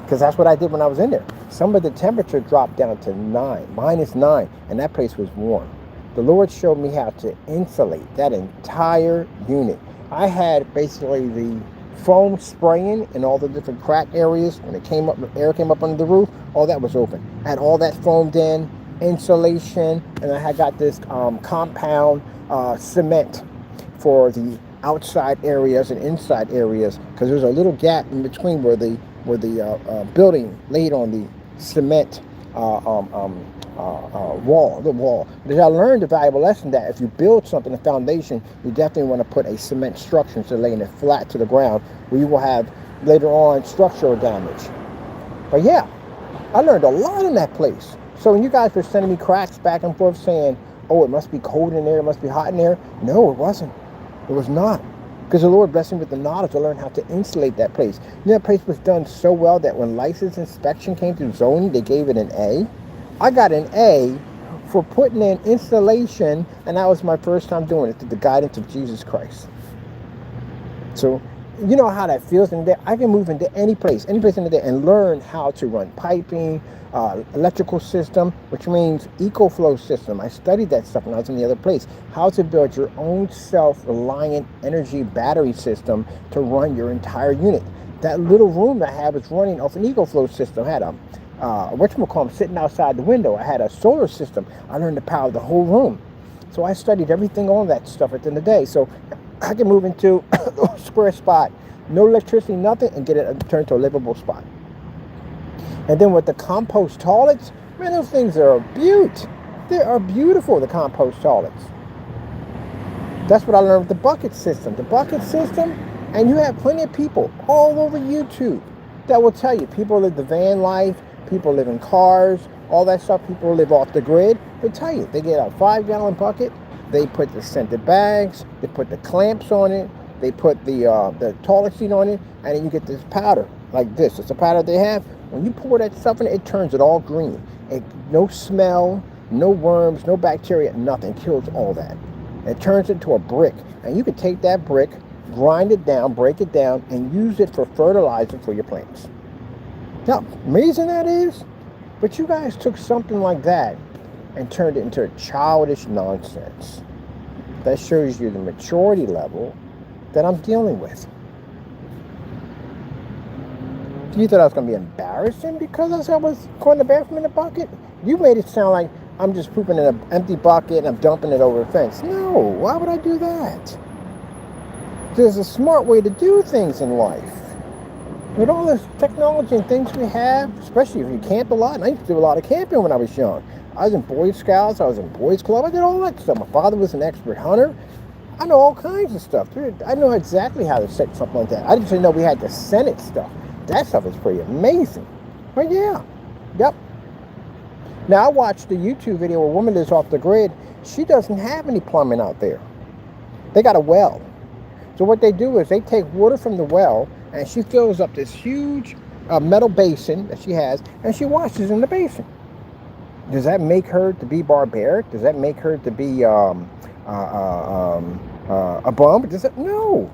because that's what I did when I was in there. Some of the temperature dropped down to minus 9, and that place was warm. The Lord showed me how to insulate that entire unit. I had basically the foam spraying in all the different crack areas. When it came up, air came up under the roof, all that was open. I had all that foamed in, insulation, and I had got this compound cement for the outside areas and inside areas, because there's a little gap in between where the building laid on the cement wall. Because I learned a valuable lesson that if you build something, a foundation, you definitely want to put a cement structure instead of laying it flat to the ground, where you will have later on structural damage. But yeah, I learned a lot in that place. So when you guys were sending me cracks back and forth saying, oh, it must be cold in there, it must be hot in there, no, it wasn't. It was not. Because the Lord blessed me with the knowledge to learn how to insulate that place. You know, that place was done so well that when license inspection came through zoning, they gave it an A. I got an A for putting in installation, and that was my first time doing it through the guidance of Jesus Christ. So, you know how that feels in the day. I can move into any place in the day, and learn how to run piping, electrical system, which means EcoFlow system. I studied that stuff when I was in the other place. How to build your own self-reliant energy battery system to run your entire unit. That little room I had was running off an EcoFlow system. I had a whatchamacallit sitting outside the window. I had a solar system. I learned to power the whole room. So I studied everything on that stuff at the end of the day. So I can move into a square spot, no electricity, nothing, and get it turned to a livable spot. And then with the compost toilets, man, those things are a beaut. They are beautiful, the compost toilets. That's what I learned with the bucket system. The bucket system, and you have plenty of people all over YouTube that will tell you, people live the van life, people live in cars, all that stuff, people live off the grid. They'll tell you, they get a 5-gallon bucket, they put the scented bags, they put the clamps on it, they put the toilet seat on it, and then you get this powder like this. It's a powder they have. When you pour that stuff in it turns it all green. No smell, no worms, no bacteria, nothing. It kills all that. It turns it into a brick. And you can take that brick, grind it down, break it down, and use it for fertilizer for your plants. Now, amazing that is. But you guys took something like that and turned it into childish nonsense. That shows you the maturity level that I'm dealing with. You thought I was going to be embarrassing because I was going to the bathroom in a bucket? You made it sound like I'm just pooping in an empty bucket and I'm dumping it over a fence. No, why would I do that? There's a smart way to do things in life. With all this technology and things we have, especially if you camp a lot, and I used to do a lot of camping when I was young. I was in Boy Scouts, I was in Boys Club, I did all that stuff. My father was an expert hunter. I know all kinds of stuff. I know exactly how to set something like that. I didn't know we had the Senate stuff. That stuff is pretty amazing. But yeah, yep. Now I watched the YouTube video where a woman lives off the grid. She doesn't have any plumbing out there. They got a well. So what they do is they take water from the well and she fills up this huge metal basin that she has and she washes in the basin. Does that make her to be barbaric? Does that make her to be a bum? Does it? No.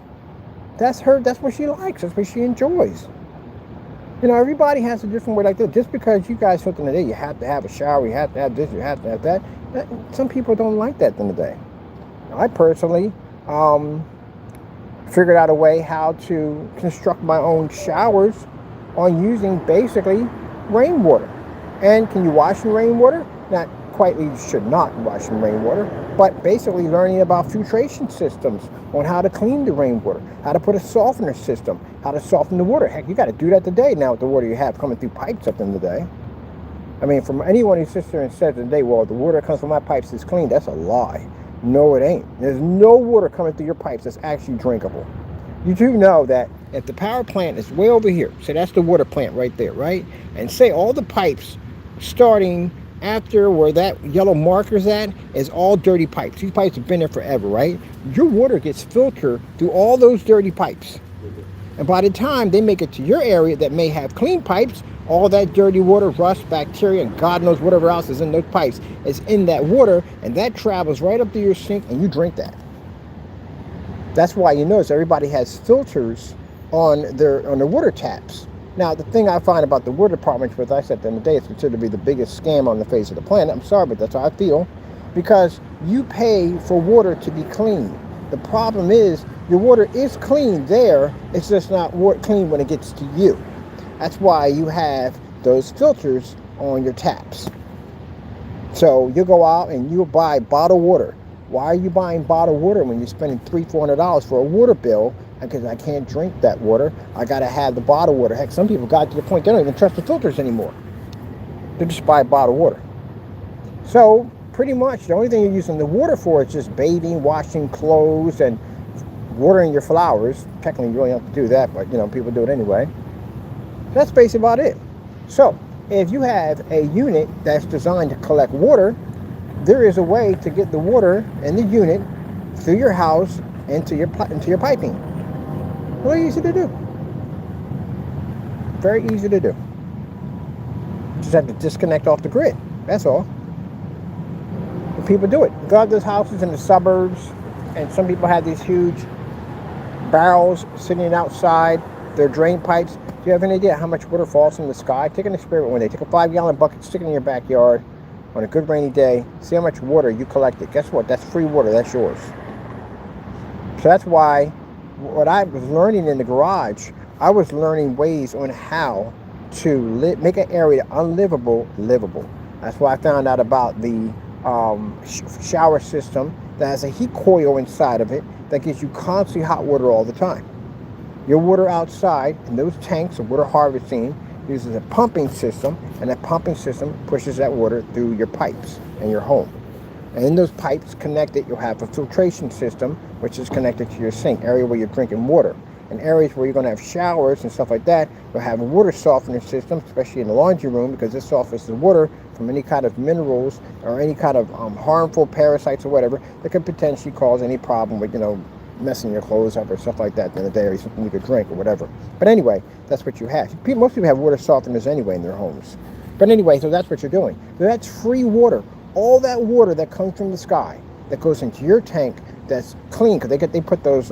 That's her. That's what she likes. That's what she enjoys. You know, everybody has a different way like that. Just because you guys think in the day you have to have a shower, you have to have this, you have to have that. Some people don't like that in the day. I personally figured out a way how to construct my own showers on using basically rainwater. And can you wash in rainwater? Not quite, you should not wash in rainwater, but basically learning about filtration systems on how to clean the rainwater, how to put a softener system, how to soften the water. Heck, you got to do that today now with the water you have coming through pipes at the end of the day. I mean, from anyone who sits there and says today, well, the water that comes from my pipes is clean, that's a lie. No, it ain't. There's no water coming through your pipes that's actually drinkable. You do know that if the power plant is way over here, so that's the water plant right there, right? And say all the pipes starting after where that yellow marker's at is all dirty pipes. These pipes have been there forever, right? Your water gets filtered through all those dirty pipes. And by the time they make it to your area that may have clean pipes, All that dirty water, rust, bacteria, and God knows whatever else is in those pipes is in that water, and that travels right up to your sink, and you drink that. That's why you notice everybody has filters on their water taps. Now, the thing I find about the water department, which I said the other day, it's considered to be the biggest scam on the face of the planet. I'm sorry, but that's how I feel. Because you pay for water to be clean. The problem is your water is clean there. It's just not clean when it gets to you. That's why you have those filters on your taps. So you go out and you buy bottled water. Why are you buying bottled water when you're spending $300-400 for a water bill? Because I can't drink that water. I got to have the bottled water. Heck, some people got to the point they don't even trust the filters anymore. They just buy bottled water. So pretty much the only thing you're using the water for is just bathing, washing clothes, and watering your flowers. Technically, you really don't have to do that, but people do it anyway. That's basically about it. So if you have a unit that's designed to collect water, there is a way to get the water in the unit through your house into your piping. Really easy to do. Very easy to do. Just have to disconnect off the grid. That's all. But people do it. Go out to those houses in the suburbs, and some people have these huge barrels sitting outside their drain pipes. Do you have any idea how much water falls from the sky? Take an experiment one day. Take a 5-gallon bucket, stick it in your backyard on a good rainy day. See how much water you collected. Guess what? That's free water. That's yours. So that's why what I was learning in the garage, I was learning ways on how to make an area unlivable livable. That's why I found out about the shower system that has a heat coil inside of it that gives you constantly hot water all the time. Your water outside in those tanks of water harvesting uses a pumping system, and that pumping system pushes that water through your pipes in your home. And in those pipes connected, you'll have a filtration system, which is connected to your sink, area where you're drinking water. In areas where you're going to have showers and stuff like that, you'll have a water softener system, especially in the laundry room, because this softens the water from any kind of minerals or any kind of harmful parasites or whatever that could potentially cause any problem with, messing your clothes up or stuff like that in the day, or something you could drink or whatever. But anyway, that's what you have. Most people have water softeners anyway in their homes. But anyway, so that's what you're doing. So that's free water. All that water that comes from the sky that goes into your tank that's clean, because they put those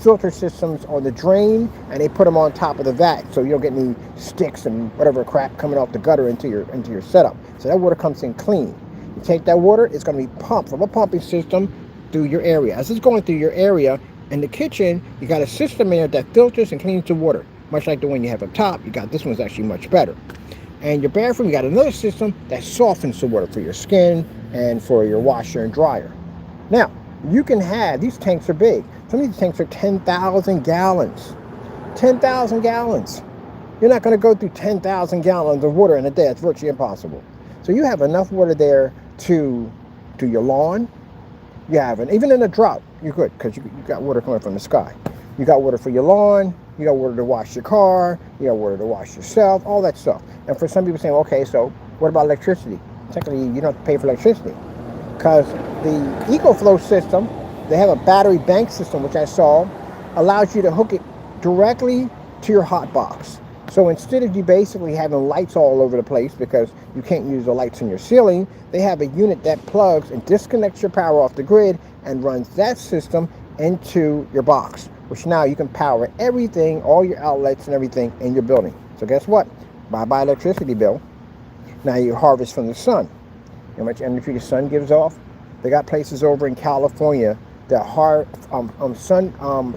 filter systems on the drain, and they put them on top of the vat, so you don't get any sticks and whatever crap coming off the gutter into your setup. So that water comes in clean. You take that water, it's going to be pumped from a pumping system through your area. As it's going through your area in the kitchen, you got a system in there that filters and cleans the water, much like the one you have up top. You got this one's actually much better. And your bathroom, you got another system that softens the water for your skin and for your washer and dryer. Now, you can have, these tanks are big. Some of these tanks are 10,000 gallons. 10,000 gallons. You're not going to go through 10,000 gallons of water in a day. It's virtually impossible. So you have enough water there to do your lawn. You have it. Even in a drought, you're good, because you got water coming from the sky. You got water for your lawn. You got water to wash your car. You got water to wash yourself, all that stuff. And for some people saying, okay, so what about electricity? Technically, you don't have to pay for electricity, because the EcoFlow system, they have a battery bank system, which I saw, allows you to hook it directly to your hot box. So instead of you basically having lights all over the place because you can't use the lights in your ceiling, they have a unit that plugs and disconnects your power off the grid and runs that system into your box, which now you can power everything, all your outlets and everything in your building. So guess what? Bye-bye electricity bill. Now you harvest from the sun. How much energy the sun gives off? They got places over in California that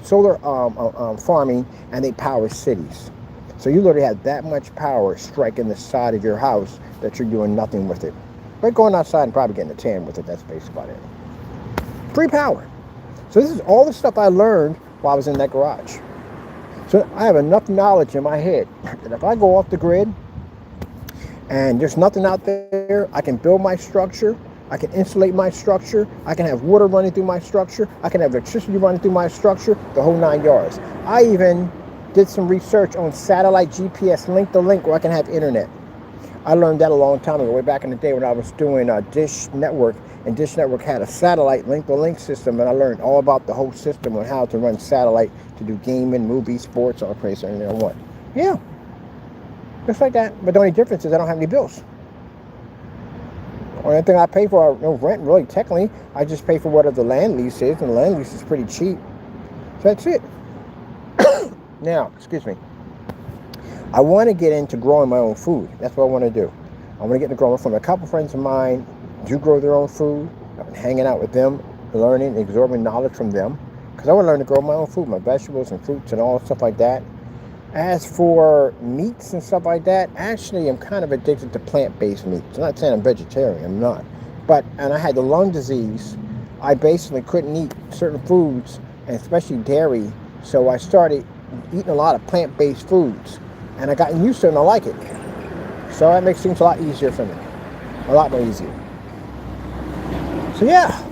solar farming, and they power cities. So you literally have that much power striking the side of your house that you're doing nothing with it. But going outside and probably getting a tan with it, that's basically about it. Free power. So this is all the stuff I learned while I was in that garage. So I have enough knowledge in my head that if I go off the grid and there's nothing out there, I can build my structure, I can insulate my structure, I can have water running through my structure, I can have electricity running through my structure, the whole 9 yards. I even did some research on satellite GPS link-to-link where I can have internet. I learned that a long time ago, way back in the day when I was doing Dish Network, and Dish Network had a satellite link-to-link system, and I learned all about the whole system on how to run satellite to do gaming, movies, sports, all crazy, anything I want. Yeah. Just like that. But the only difference is I don't have any bills. The only thing I pay for, no rent really technically. I just pay for whatever the land lease is, and the land lease is pretty cheap. So that's it. Now, excuse me. I want to get into growing my own food. That's what I want to do. I want to get into growing from a couple friends of mine do grow their own food. I've been hanging out with them, learning, absorbing knowledge from them. Because I want to learn to grow my own food, my vegetables and fruits and all stuff like that. As for meats and stuff like that, actually I'm kind of addicted to plant-based meats. I'm not saying I'm vegetarian, I'm not. And I had the lung disease. I basically couldn't eat certain foods, and especially dairy. So I started eating a lot of plant-based foods. And I got used to it and I like it. So that makes things a lot easier for me. A lot more easier. So yeah,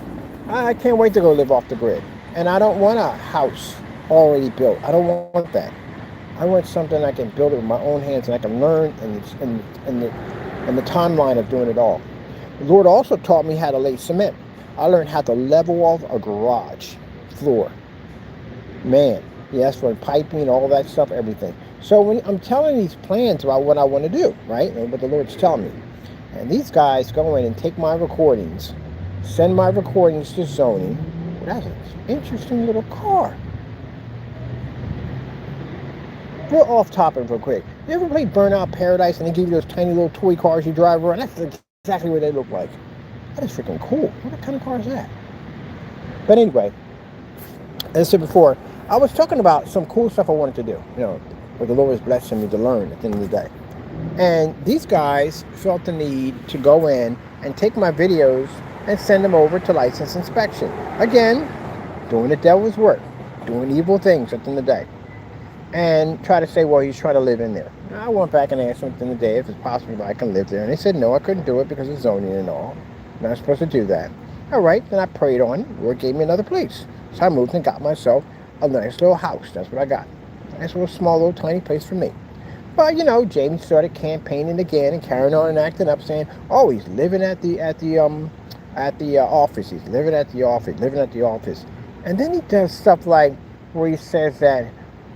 I can't wait to go live off the grid. And I don't want a house already built. I don't want that. I want something I can build it with my own hands and I can learn and the timeline of doing it all. The Lord also taught me how to lay cement. I learned how to level off a garage floor. Man, yes, for piping, all that stuff, everything. So when I'm telling these plans about what I want to do, right, and what the Lord's telling me, and these guys go in and take my recordings, send my recordings to zoning. Well, that's an interesting little car. Real off topic real quick. You ever play Burnout Paradise and they give you those tiny little toy cars you drive around? That's exactly what they look like. That is freaking cool. What kind of car is that? But anyway, as I said before, I was talking about some cool stuff I wanted to do, what the Lord was blessing me to learn at the end of the day. And these guys felt the need to go in and take my videos and send them over to license inspection. Again, doing the devil's work, doing evil things at the end of the day. And try to say, well, he's trying to live in there. I went back and asked them at the end of the day if it's possible I can live there. And they said, no, I couldn't do it because of zoning and all. I'm not supposed to do that. All right, then I prayed on it. The Lord gave me another place. So I moved and got myself a nice little house. That's what I got. Nice little small little tiny place for me. But Jamie started campaigning again and carrying on and acting up, saying, "Oh, he's living at the office. He's living at the office." And then he does stuff like where he says that,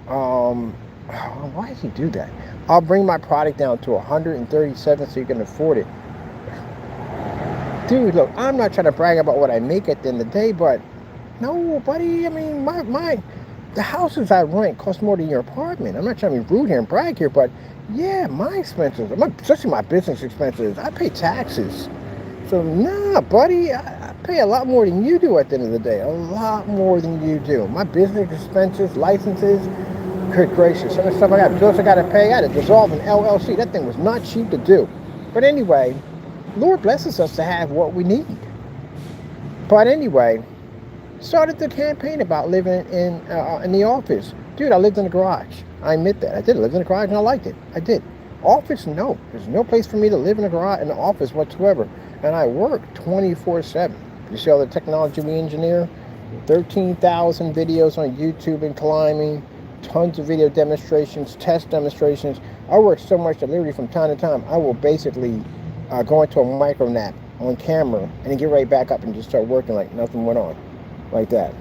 why does he do that? I'll bring my product down to 137 so you can afford it. Dude, look, I'm not trying to brag about what I make at the end of the day, but no, buddy. I mean, the houses I rent cost more than your apartment. I'm not trying to be rude here and brag here, but yeah, my expenses, especially my business expenses, I pay taxes. So nah, buddy, I pay a lot more than you do at the end of the day. A lot more than you do. My business expenses, licenses, good gracious, some of the stuff I got, bills I got to pay. I had to dissolve an LLC. That thing was not cheap to do. But anyway, Lord blesses us to have what we need. But anyway, started the campaign about living in the office. Dude, I lived in the garage. I admit that. I did live in the garage and I liked it. I did. Office, no. There's no place for me to live in the office whatsoever. And I work 24/7. You see all the technology we engineer? 13,000 videos on YouTube and climbing. Tons of video demonstrations, test demonstrations. I work so much that literally from time to time, I will basically go into a micro nap on camera and then get right back up and just start working like nothing went on. Like that.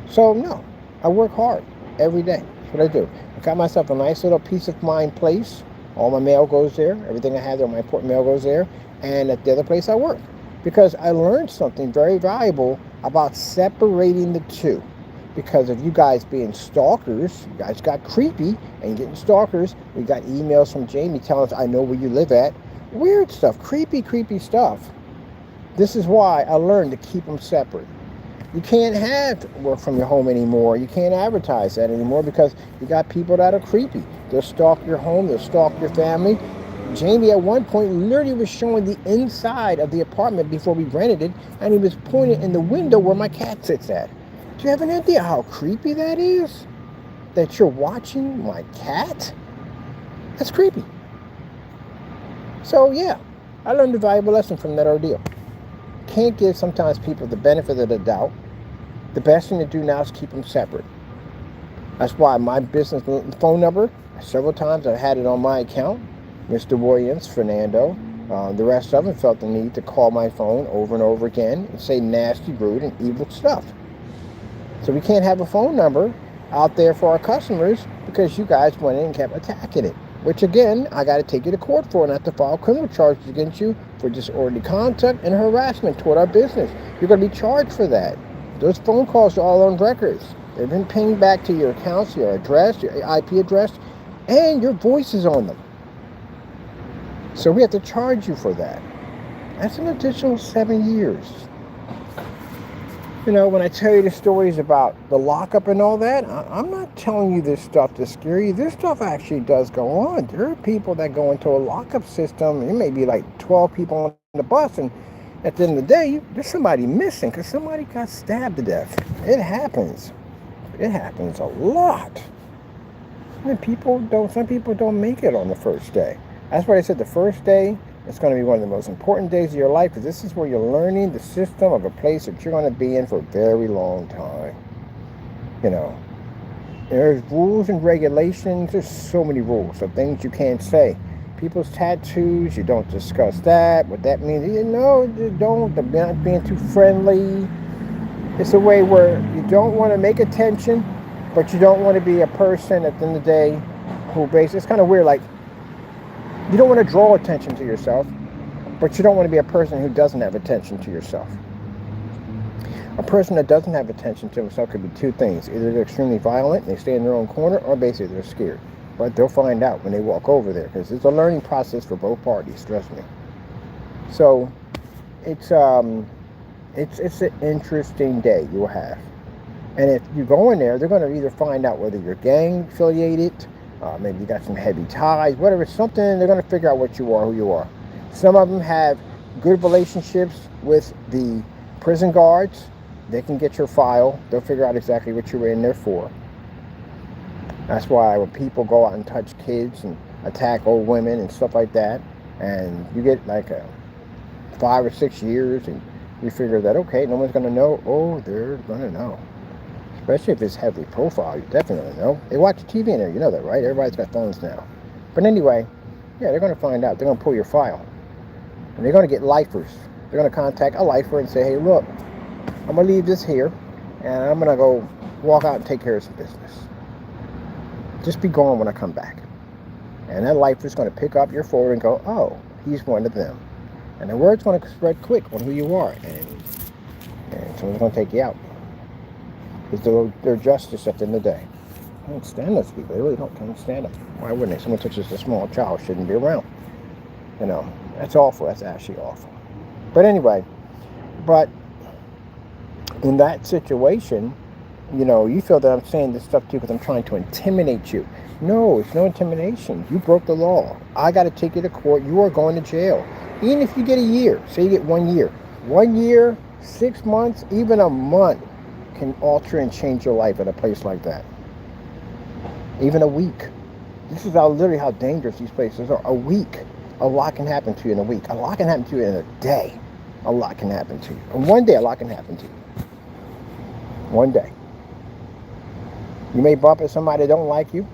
So no, I work hard every day. That's what I do. I got myself a nice little peace of mind place. All my mail goes there. Everything I have there, my important mail goes there. And at the other place I work. Because I learned something very valuable about separating the two. Because of you guys being stalkers, you guys got creepy and getting stalkers. We got emails from Jamie telling us, I know where you live at. Weird stuff, creepy stuff. This is why I learned to keep them separate. You can't have work from your home anymore. You can't advertise that anymore because you got people that are creepy. They'll stalk your home. They'll stalk your family. Jamie at one point literally was showing the inside of the apartment before we rented it, and he was pointing in the window where my cat sits at. Do you have an idea how creepy that is? That you're watching my cat? That's creepy. So yeah, I learned a valuable lesson from that ordeal. Can't give sometimes people the benefit of the doubt. The best thing to do now is keep them separate. That's why my business phone number, several times I've had it on my account. Mr. Williams, Fernando, the rest of them felt the need to call my phone over and over again and say nasty, rude, and evil stuff. So we can't have a phone number out there for our customers because you guys went in and kept attacking it. which again, I got to take you to court for and have to file criminal charges against you for disorderly conduct and harassment toward our business. You're going to be charged for that. Those phone calls are all on records. They've been pinged back to your accounts, your address, your IP address, and your voice is on them. So we have to charge you for that. That's an additional 7 years. You know, when I tell you the stories about the lockup and all that, I'm not telling you this stuff to scare you. This stuff actually does go on. There are people that go into a lockup system. It may be like 12 people on the bus, and at the end of the day, there's somebody missing because somebody got stabbed to death. It happens. It happens a lot. And some people don't make it on the first day. That's why I said the first day, it's going to be one of the most important days of your life because this is where you're learning the system of a place that you're going to be in for a very long time. You know, there's rules and regulations. There's so many rules of things you can't say. People's tattoos, you don't discuss that. What that means, you don't. They're not being too friendly. It's a way where you don't want to make attention, but you don't want to be a person at the end of the day who basically, it's kind of weird, like, you don't want to draw attention to yourself, but you don't want to be a person who doesn't have attention to yourself. A person that doesn't have attention to himself could be two things. Either they're extremely violent, and they stay in their own corner, or basically they're scared. But they'll find out when they walk over there, because it's a learning process for both parties, trust me. So, it's an interesting day you'll have. And if you go in there, they're going to either find out whether you're gang affiliated, maybe you got some heavy ties, whatever, something, they're going to figure out what you are, who you are. Some of them have good relationships with the prison guards. They can get your file. They'll figure out exactly what you're in there for. That's why when people go out and touch kids and attack old women and stuff like that, and you get like 5 or 6 years, and you figure that, okay, no one's going to know. Oh, they're going to know. Especially if it's heavily profile, you definitely know. They watch TV in there, you know that, right? Everybody's got phones now. But anyway, yeah, they're going to find out. They're going to pull your file. And they're going to get lifers. They're going to contact a lifer and say, hey, look, I'm going to leave this here, and I'm going to go walk out and take care of some business. Just be gone when I come back. And that lifer's going to pick up your folder and go, oh, he's one of them. And the word's going to spread quick on who you are. And someone's going to take you out. Because they're justice at the end of the day. I don't stand those people. They really can't stand them. Why wouldn't they? Someone touches a small child shouldn't be around. You know, that's awful. That's actually awful. But anyway, in that situation, you know, you feel that I'm saying this stuff to you because I'm trying to intimidate you. No, it's no intimidation. You broke the law. I got to take you to court. You are going to jail. Even if you get a year, say you get 1 year. 1 year, 6 months, even a month can alter and change your life at a place like that. Even a week. This is literally how dangerous these places are. A week. A lot can happen to you in a week. A lot can happen to you in a day. A lot can happen to you. In 1 day, a lot can happen to you. 1 day. You may bump into somebody that don't like you.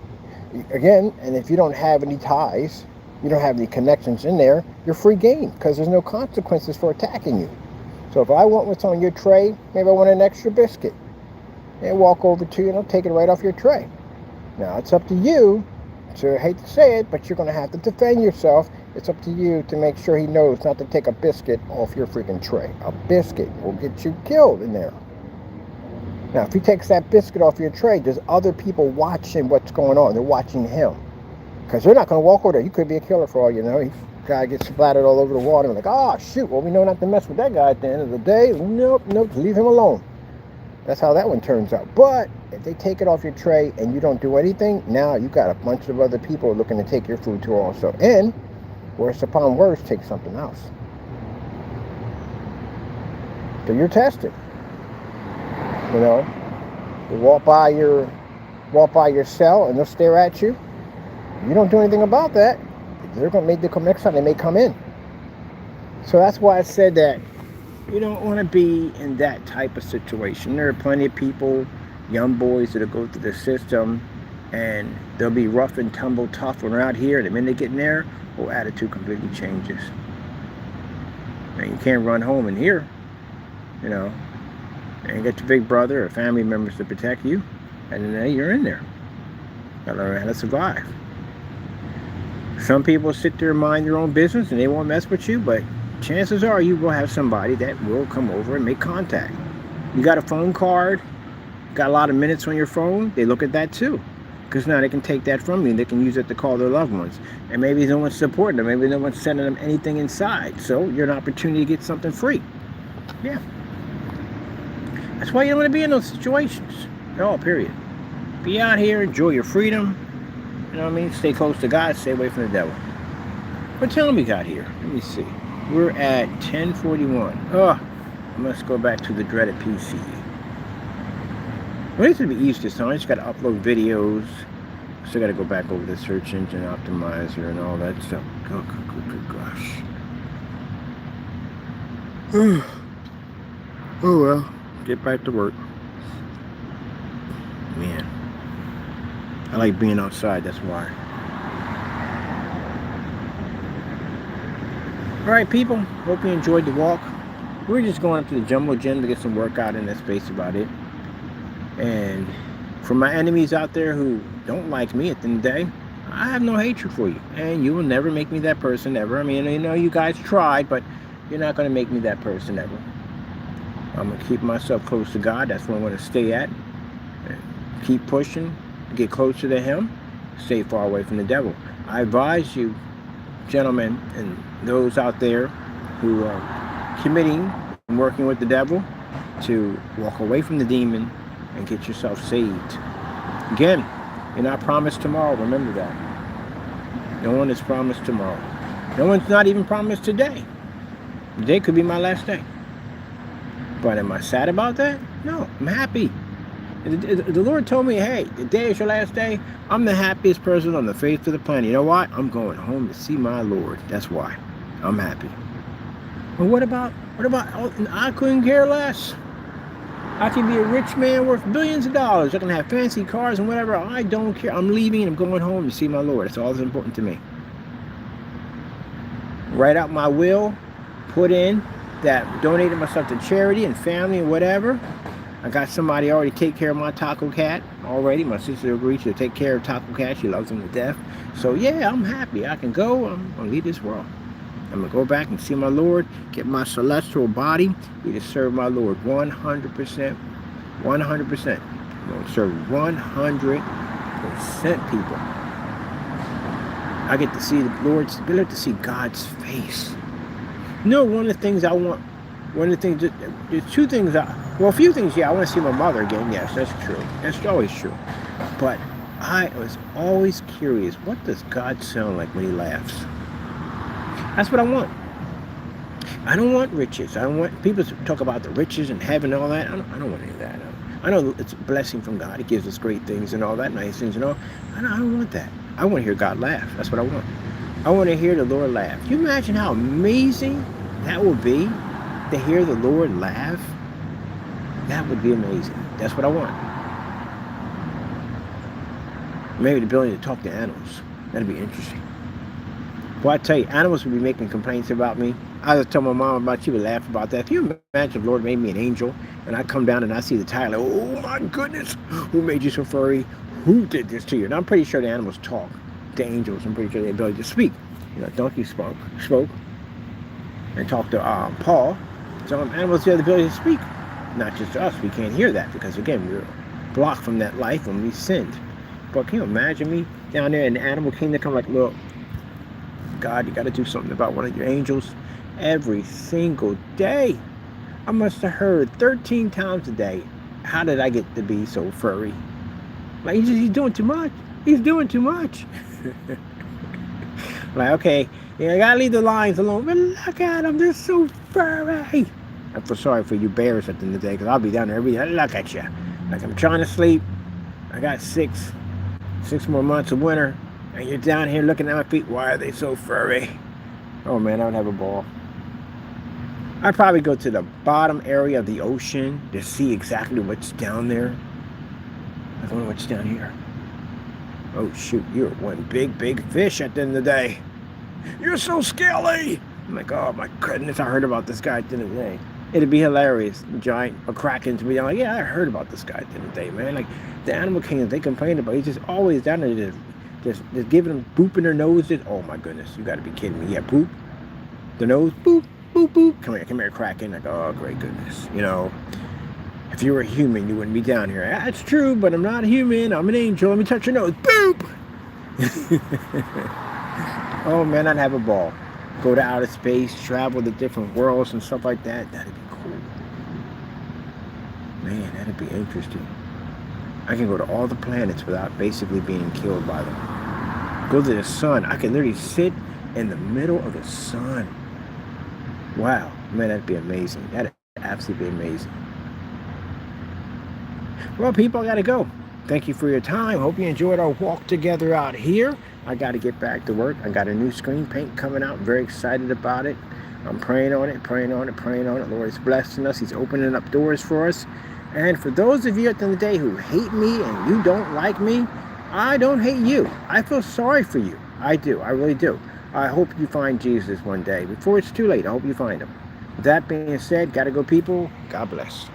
Again, and if you don't have any ties, you don't have any connections in there, you're free game because there's no consequences for attacking you. So if I want what's on your tray, maybe I want an extra biscuit. And walk over to you and I'll take it right off your tray. Now it's up to you to, I hate to say it, but you're going to have to defend yourself. It's up to you to make sure he knows not to take a biscuit off your freaking tray. A biscuit will get you killed in there. Now if he takes that biscuit off your tray, there's other people watching what's going on. They're watching him. Because they're not going to walk over there. You could be a killer for all you know. Guy gets splattered all over the water and like, oh shoot, well we know not to mess with that guy at the end of the day. Nope, leave him alone. That's how that one turns out. But if they take it off your tray and you don't do anything, now you got a bunch of other people looking to take your food too also. And worse upon worse, take something else. So you're tested. You know, you walk by your cell and they'll stare at you. You don't do anything about that. They're going to make the come next time. They may come in. So that's why I said that you don't want to be in that type of situation. There are plenty of people, young boys that'll go through the system and they'll be rough and tumble tough when they're out here. And the minute they get in there, whole attitude completely changes. And you can't run home in here, you know. And you got your big brother or family members to protect you. And then you're in there. Gotta learn how to survive. Some people sit there and mind their own business and they won't mess with you, but chances are you will have somebody that will come over and make contact. You got a phone card, got a lot of minutes on your phone, they look at that too. Because now they can take that from you and they can use it to call their loved ones. And maybe no one's supporting them, maybe no one's sending them anything inside. So you're an opportunity to get something free. Yeah. That's why you don't want to be in those situations. No, period. Be out here, enjoy your freedom. You know what I mean? Stay close to God, stay away from the devil. What time we got here? Let me see. We're at 10:41. Oh, I must go back to the dreaded PC. Well, it used to be Easter, so I just got to upload videos. Still got to go back over the search engine optimizer and all that stuff. Oh, good gosh. Oh well, get back to work. Man, I like being outside, that's why. Alright people, hope you enjoyed the walk. We're just going up to the Jumbo Gym to get some workout in. That's basically about it. And for my enemies out there who don't like me at the end of the day, I have no hatred for you. And you will never make me that person ever. I mean, you know, you guys tried, but you're not going to make me that person ever. I'm going to keep myself close to God. That's where I'm going to stay at. And keep pushing, get closer to Him, stay far away from the devil. I advise you, gentlemen, and those out there who are committing and working with the devil, to walk away from the demon and get yourself saved. Again, you're not promised tomorrow. Remember that. No one is promised tomorrow. No one's not even promised today. Today could be my last day. But am I sad about that? No, I'm happy. The Lord told me, hey, the day is your last day. I'm the happiest person on the face of the planet. You know what? I'm going home to see my Lord. That's why. I'm happy. But what about, I couldn't care less. I can be a rich man worth billions of dollars. I can have fancy cars and whatever. I don't care. I'm leaving and I'm going home to see my Lord. That's all that's important to me. Write out my will. Put in that donated myself to charity and family and whatever. I got somebody already take care of my Taco Cat already. My sister agreed to take care of Taco Cat. She loves him to death. So yeah, I'm happy. I can go. I'm going to leave this world. I'm going to go back and see my Lord, get my celestial body, be to serve my Lord 100%. 100%. I'm going to serve 100% people. I get to see the Lord's, I get to see God's face. You know, one of the things I want, there's two things, well, a few things, yeah, I want to see my mother again. Yes, that's true. That's always true. But I was always curious, what does God sound like when He laughs? That's what I want. I don't want riches. I don't want people to talk about the riches and heaven and all that. I don't want any of that. I know it's a blessing from God. He gives us great things and all that, nice things and all. I don't want that. I want to hear God laugh. That's what I want. I want to hear the Lord laugh. Can you imagine how amazing that would be to hear the Lord laugh? That would be amazing. That's what I want. Maybe the ability to talk to animals. That'd be interesting. Well, I tell you, animals would be making complaints about me. I was telling my mom about, she would laugh about that. Can you imagine if the Lord made me an angel and I come down and I see the title, oh my goodness, who made you so furry? Who did this to you? And I'm pretty sure the animals talk to angels. I'm pretty sure they have the ability to speak. You know, donkey spoke and talked to Paul. So animals have the ability to speak. Not just to us. We can't hear that because, again, we're blocked from that life when we sinned. But can you imagine me down there in the animal kingdom come like, look, God, you got to do something about one of your angels every single day. I must have heard 13 times a day, how did I get to be so furry? Like, he's doing too much. He's doing too much. Like, okay, yeah, I got to leave the lions alone. But look at them. They're so furry. I feel sorry for you bears at the end of the day because I'll be down there every day. Look at you. Like, I'm trying to sleep. I got six more months of winter. And you're down here looking at my feet. Why are they so furry? Oh man, I would have a ball. I'd probably go to the bottom area of the ocean to see exactly what's down there. I don't know what's down here. Oh shoot, you're one big fish at the end of the day. You're so scaly. I'm like, oh my goodness, I heard about this guy at the end of the day. It'd be hilarious. A kraken to me. I'm like, yeah, I heard about this guy at the end of the day, man. Like, the animal kingdom, they complain about, he's just always down there just Just giving them boop in their noses. Oh my goodness, you got to be kidding me. Yeah, boop. The nose, boop, boop, boop. Come here, Kraken. Like, oh, great goodness. You know, if you were a human, you wouldn't be down here. That's true, but I'm not a human. I'm an angel. Let me touch your nose. Boop! Oh, man, I'd have a ball. Go to outer space, travel to different worlds and stuff like that. That'd be cool. Man, that'd be interesting. I can go to all the planets without basically being killed by them. Go to the sun. I can literally sit in the middle of the sun. Wow, man, that'd be amazing. That'd absolutely be amazing. Well, people, I gotta go. Thank you for your time. Hope you enjoyed our walk together out here. I got to get back to work. I got a new screen paint coming out. I'm very excited about it. I'm praying on it, praying on it, praying on it. Lord is blessing us. He's opening up doors for us. And for those of you at the end of the day who hate me and you don't like me, I don't hate you. I feel sorry for you. I do. I really do. I hope you find Jesus one day. Before it's too late, I hope you find him. With that being said, gotta go, people. God bless.